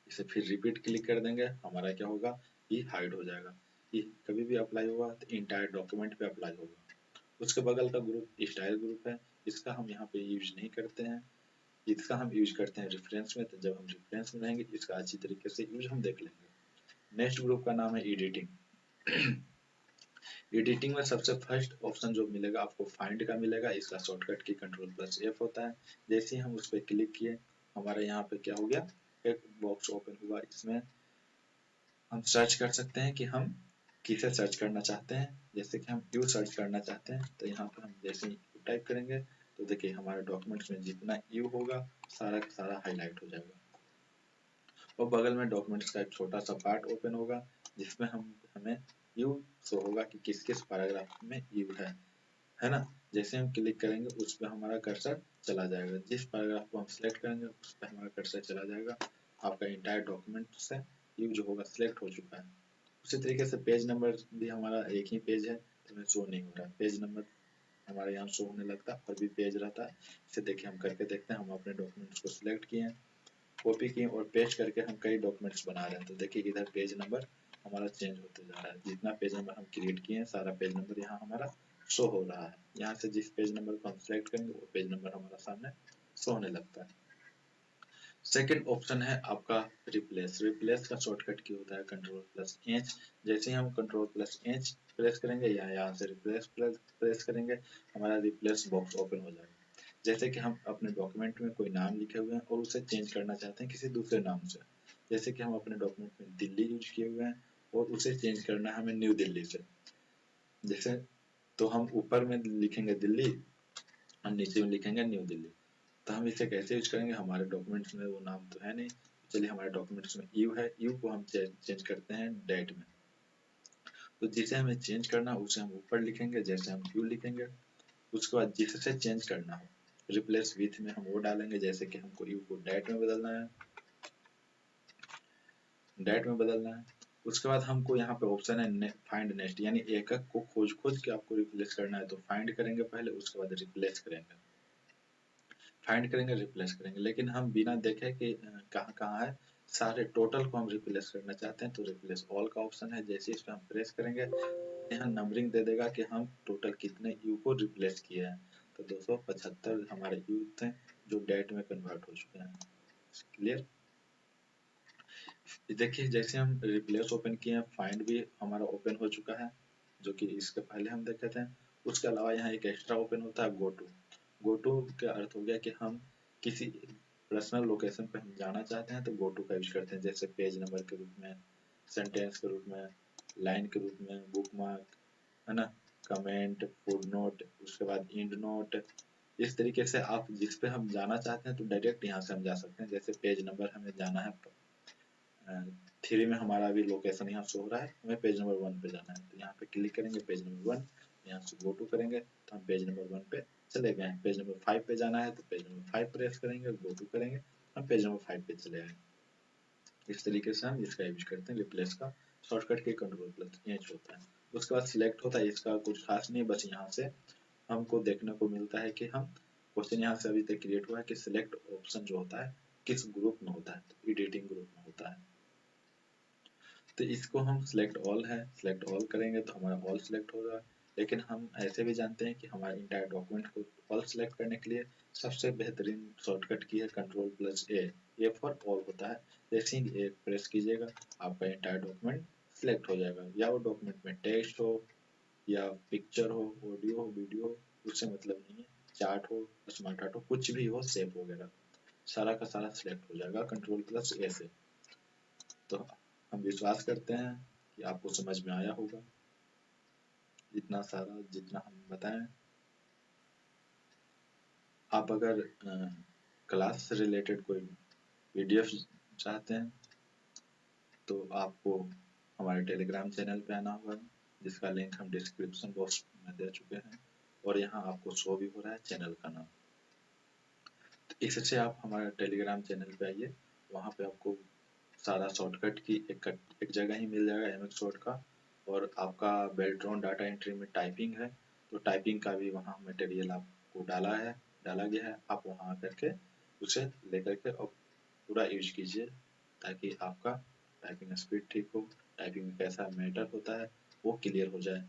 इसे फिर रिपीट क्लिक कर देंगे, हमारा क्या होगा, ये हाइड हो जाएगा। ये कभी भी अप्लाई होगा तो इंटायर डॉक्यूमेंट पे अप्लाई होगा। उसके बगल का ग्रुप स्टाइल ग्रुप है, इसका हम यहाँ पे यूज नहीं करते हैं, इसका हम यूज करते हैं रेफरेंस में। तो जब हम रेफरेंस में रहेंगे इसका अच्छी तरीके से यूज हम देख लेंगे। नेक्स्ट ग्रुप का नाम है एडिटिंग। एडिटिंग में सबसे फर्स्ट ऑप्शन जो मिलेगा आपको फाइंड का मिलेगा, इसका शॉर्टकट की Ctrl+F होता है। जैसे ही हम उस पर क्लिक किए, हमारे यहाँ पे क्या हो गया, एक बॉक्स ओपन हुआ। इसमें हम सर्च कर सकते हैं कि हम किसे सर्च करना चाहते हैं। जैसे कि हम यू सर्च करना चाहते हैं, तो यहाँ पे हम जैसे ही यू टाइप करेंगे तो देखिए हमारे डॉक्यूमेंट्स में जितना यू होगा सारा का सारा हाईलाइट हो जाएगा। और बगल में डॉक्यूमेंट्स का एक छोटा सा पार्ट ओपन होगा, जिसमें हमें यू शो होगा कि किस किस पैराग्राफ में यू है ना। जैसे हम क्लिक करेंगे उस पर हमारा कर्सर चला जाएगा, जिस पैराग्राफ को हम सिलेक्ट करेंगे उस पर हमारा कर्सर चला जाएगा। आपका इंटायर डॉक्यूमेंट से यू जो होगा सिलेक्ट हो चुका है। उसी तरीके से पेज नंबर भी हमारा एक ही पेज है तो हमें शो नहीं हो रहा है, पेज नंबर हमारे यहाँ शो होने लगता है और भी पेज रहता है। इसे देखिए हम करके देखते हैं। हम अपने डॉक्यूमेंट्स को सिलेक्ट किए हैं, कॉपी किए और पेस्ट करके हम कई डॉक्यूमेंट्स बना रहे हैं, तो देखिए इधर पेज नंबर हमारा चेंज होते जा रहा है। जितना पेज नंबर हम क्रिएट किए हैं सारा पेज नंबर यहाँ हमारा शो हो रहा है। यहाँ से जिस पेज नंबर को हम सिलेक्ट करेंगे वो पेज नंबर हमारा सामने शो होने लगता है। सेकंड ऑप्शन है आपका रिप्लेस। रिप्लेस का शॉर्टकट की होता है कंट्रोल प्लस एच। जैसे ही हम कंट्रोल प्लस एच प्रेस करेंगे या यहाँ से रिप्लेस प्रेस करेंगे, हमारा रिप्लेस बॉक्स ओपन हो जाएगा। जैसे कि हम अपने डॉक्यूमेंट में कोई नाम लिखे हुए हैं और उसे चेंज करना चाहते हैं किसी दूसरे नाम से। जैसे कि हम अपने डॉक्यूमेंट में दिल्ली यूज किए हुए हैं और उसे चेंज करना है हमें न्यू दिल्ली से। जैसे तो हम ऊपर में लिखेंगे दिल्ली और नीचे में लिखेंगे न्यू दिल्ली। तो हम इसे कैसे यूज करेंगे, हमारे डॉक्यूमेंट्स में वो नाम तो है नहीं। चलिए हमारे डॉक्यूमेंट्स में यू है, यू को हम चेंज करते हैं डेट में। तो जिसे हमें चेंज करना है उसे हम ऊपर लिखेंगे, जैसे हम यू लिखेंगे। उसके बाद जिससे चेंज करना हो रिप्लेस विथ में हम वो डालेंगे, जैसे कि हमको यू को डेट में बदलना है, डेट में बदलना है। उसके बाद हमको यहाँ पे ऑप्शन है फाइंड नेक्स्ट, यानी एक एक को खोज खोज के आपको रिप्लेस करना है। तो फाइंड करेंगे पहले, उसके बाद रिप्लेस करेंगे। फाइंड करेंगे रिप्लेस करेंगे, लेकिन हम बिना देखे कि कहाँ कहाँ है, सारे टोटल को हम रिप्लेस करना चाहते हैं तो रिप्लेस ऑल का ऑप्शन है। जैसे इस पर हम प्रेस करेंगे यहाँ नंबरिंग दे देगा कि हम टोटल कितने यू को रिप्लेस किए हैं। तो 275 हमारे यू थे जो डेट में कन्वर्ट हो चुके हैं। क्लियर। देखिए जैसे हम रिप्लेस ओपन किए हैं, फाइंड भी हमारा ओपन हो चुका है जो कि इसके पहले हम देखे थे। उसके अलावा यहाँ एक एक्स्ट्रा ओपन होता है गो टू। गो टू का अर्थ हो गया कि हम किसी पर्सनल लोकेशन पे हम जाना चाहते हैं तो गो टू का यूज करते हैं, जैसे पेज नंबर के रूप में, सेंटेंस के रूप में, लाइन के रूप में, बुक मार्क, है ना, कमेंट, फुट नोट, उसके बाद इंड नोट। इस तरीके से आप जिस पे हम जाना चाहते हैं तो डायरेक्ट यहाँ से हम जा सकते हैं। जैसे पेज नंबर हमें जाना है 3 में, हमारा अभी लोकेशन यहाँ शो हो रहा है, हमें पेज नंबर 1 पे जाना है तो यहाँ पे क्लिक करेंगे पेज नंबर 1, यहाँ से गो टू करेंगे तो हम पेज नंबर 1 पे चले गए हैं। पेज नंबर 5 पे जाना है तो पेज नंबर 5 प्रेस करेंगे, गो टू करेंगे, हम पेज नंबर 5 पे चले आए। इस तरीके से हम इसका यूज करते हैं रिप्लेस का। शॉर्टकट के कंट्रोल प्लस एच होता है। उसके बाद सिलेक्ट होता है, इसका कुछ खास नहीं, बस यहाँ से हमको देखने को मिलता है कि हम क्वेश्चन यहाँ से अभी तक क्रिएट हुआ है कि सिलेक्ट ऑप्शन जो होता है किस ग्रुप में होता है, तो एडिटिंग ग्रुप में होता है। तो इसको हम सिलेक्ट ऑल है, सिलेक्ट ऑल करेंगे तो हमारा ऑल सिलेक्ट होगा। लेकिन हम ऐसे भी जानते हैं कि हमारे इंटायर डॉक्यूमेंट को ऑल सिलेक्ट करने के लिए सबसे बेहतरीन शॉर्टकट की है control plus A for all होता है। जैसे ही ए प्रेस कीजिएगा आपका इंटायर डॉक्यूमेंट सिलेक्ट हो जाएगा, या वो डॉक्यूमेंट में टेक्स्ट हो या पिक्चर हो, ऑडियो हो, वीडियो हो, उससे मतलब नहीं है। चार्ट हो, स्मार्ट आर्ट हो, कुछ भी हो, शेप वगैरह, सारा का सारा सिलेक्ट हो जाएगा कंट्रोल प्लस ए से। तो हम विश्वास करते हैं कि आपको समझ में आया होगा इतना सारा जितना हम बताएं। आप अगर क्लास से रिलेटेड कोई पीडीएफ चाहते हैं तो आपको हमारे टेलीग्राम चैनल पे आना होगा, जिसका लिंक हम डिस्क्रिप्शन बॉक्स में दे चुके हैं और यहाँ आपको शो भी हो रहा है चैनल का नाम। तो इससे आप हमारे टेलीग्राम चैनल पे आइए, वहाँ पे आपको सारा शॉर्टकट की एक जगह ही मिल जाएगा एमएक्स वर्ड का। और आपका बेल्ट्रॉन डाटा एंट्री में टाइपिंग है तो टाइपिंग का भी वहाँ मटेरियल आपको डाला गया है। आप वहाँ आकर के उसे लेकर के और पूरा यूज कीजिए ताकि आपका टाइपिंग स्पीड ठीक हो, टाइपिंग में कैसा मैटर होता है वो क्लियर हो जाए।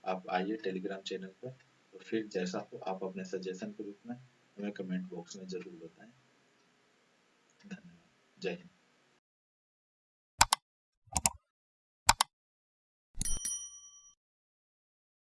आप आइए टेलीग्राम चैनल पर, तो फिर जैसा हो आप अपने सजेशन के रूप में हमें कमेंट बॉक्स में ज़रूर बताएं। धन्यवाद। जय हिंद।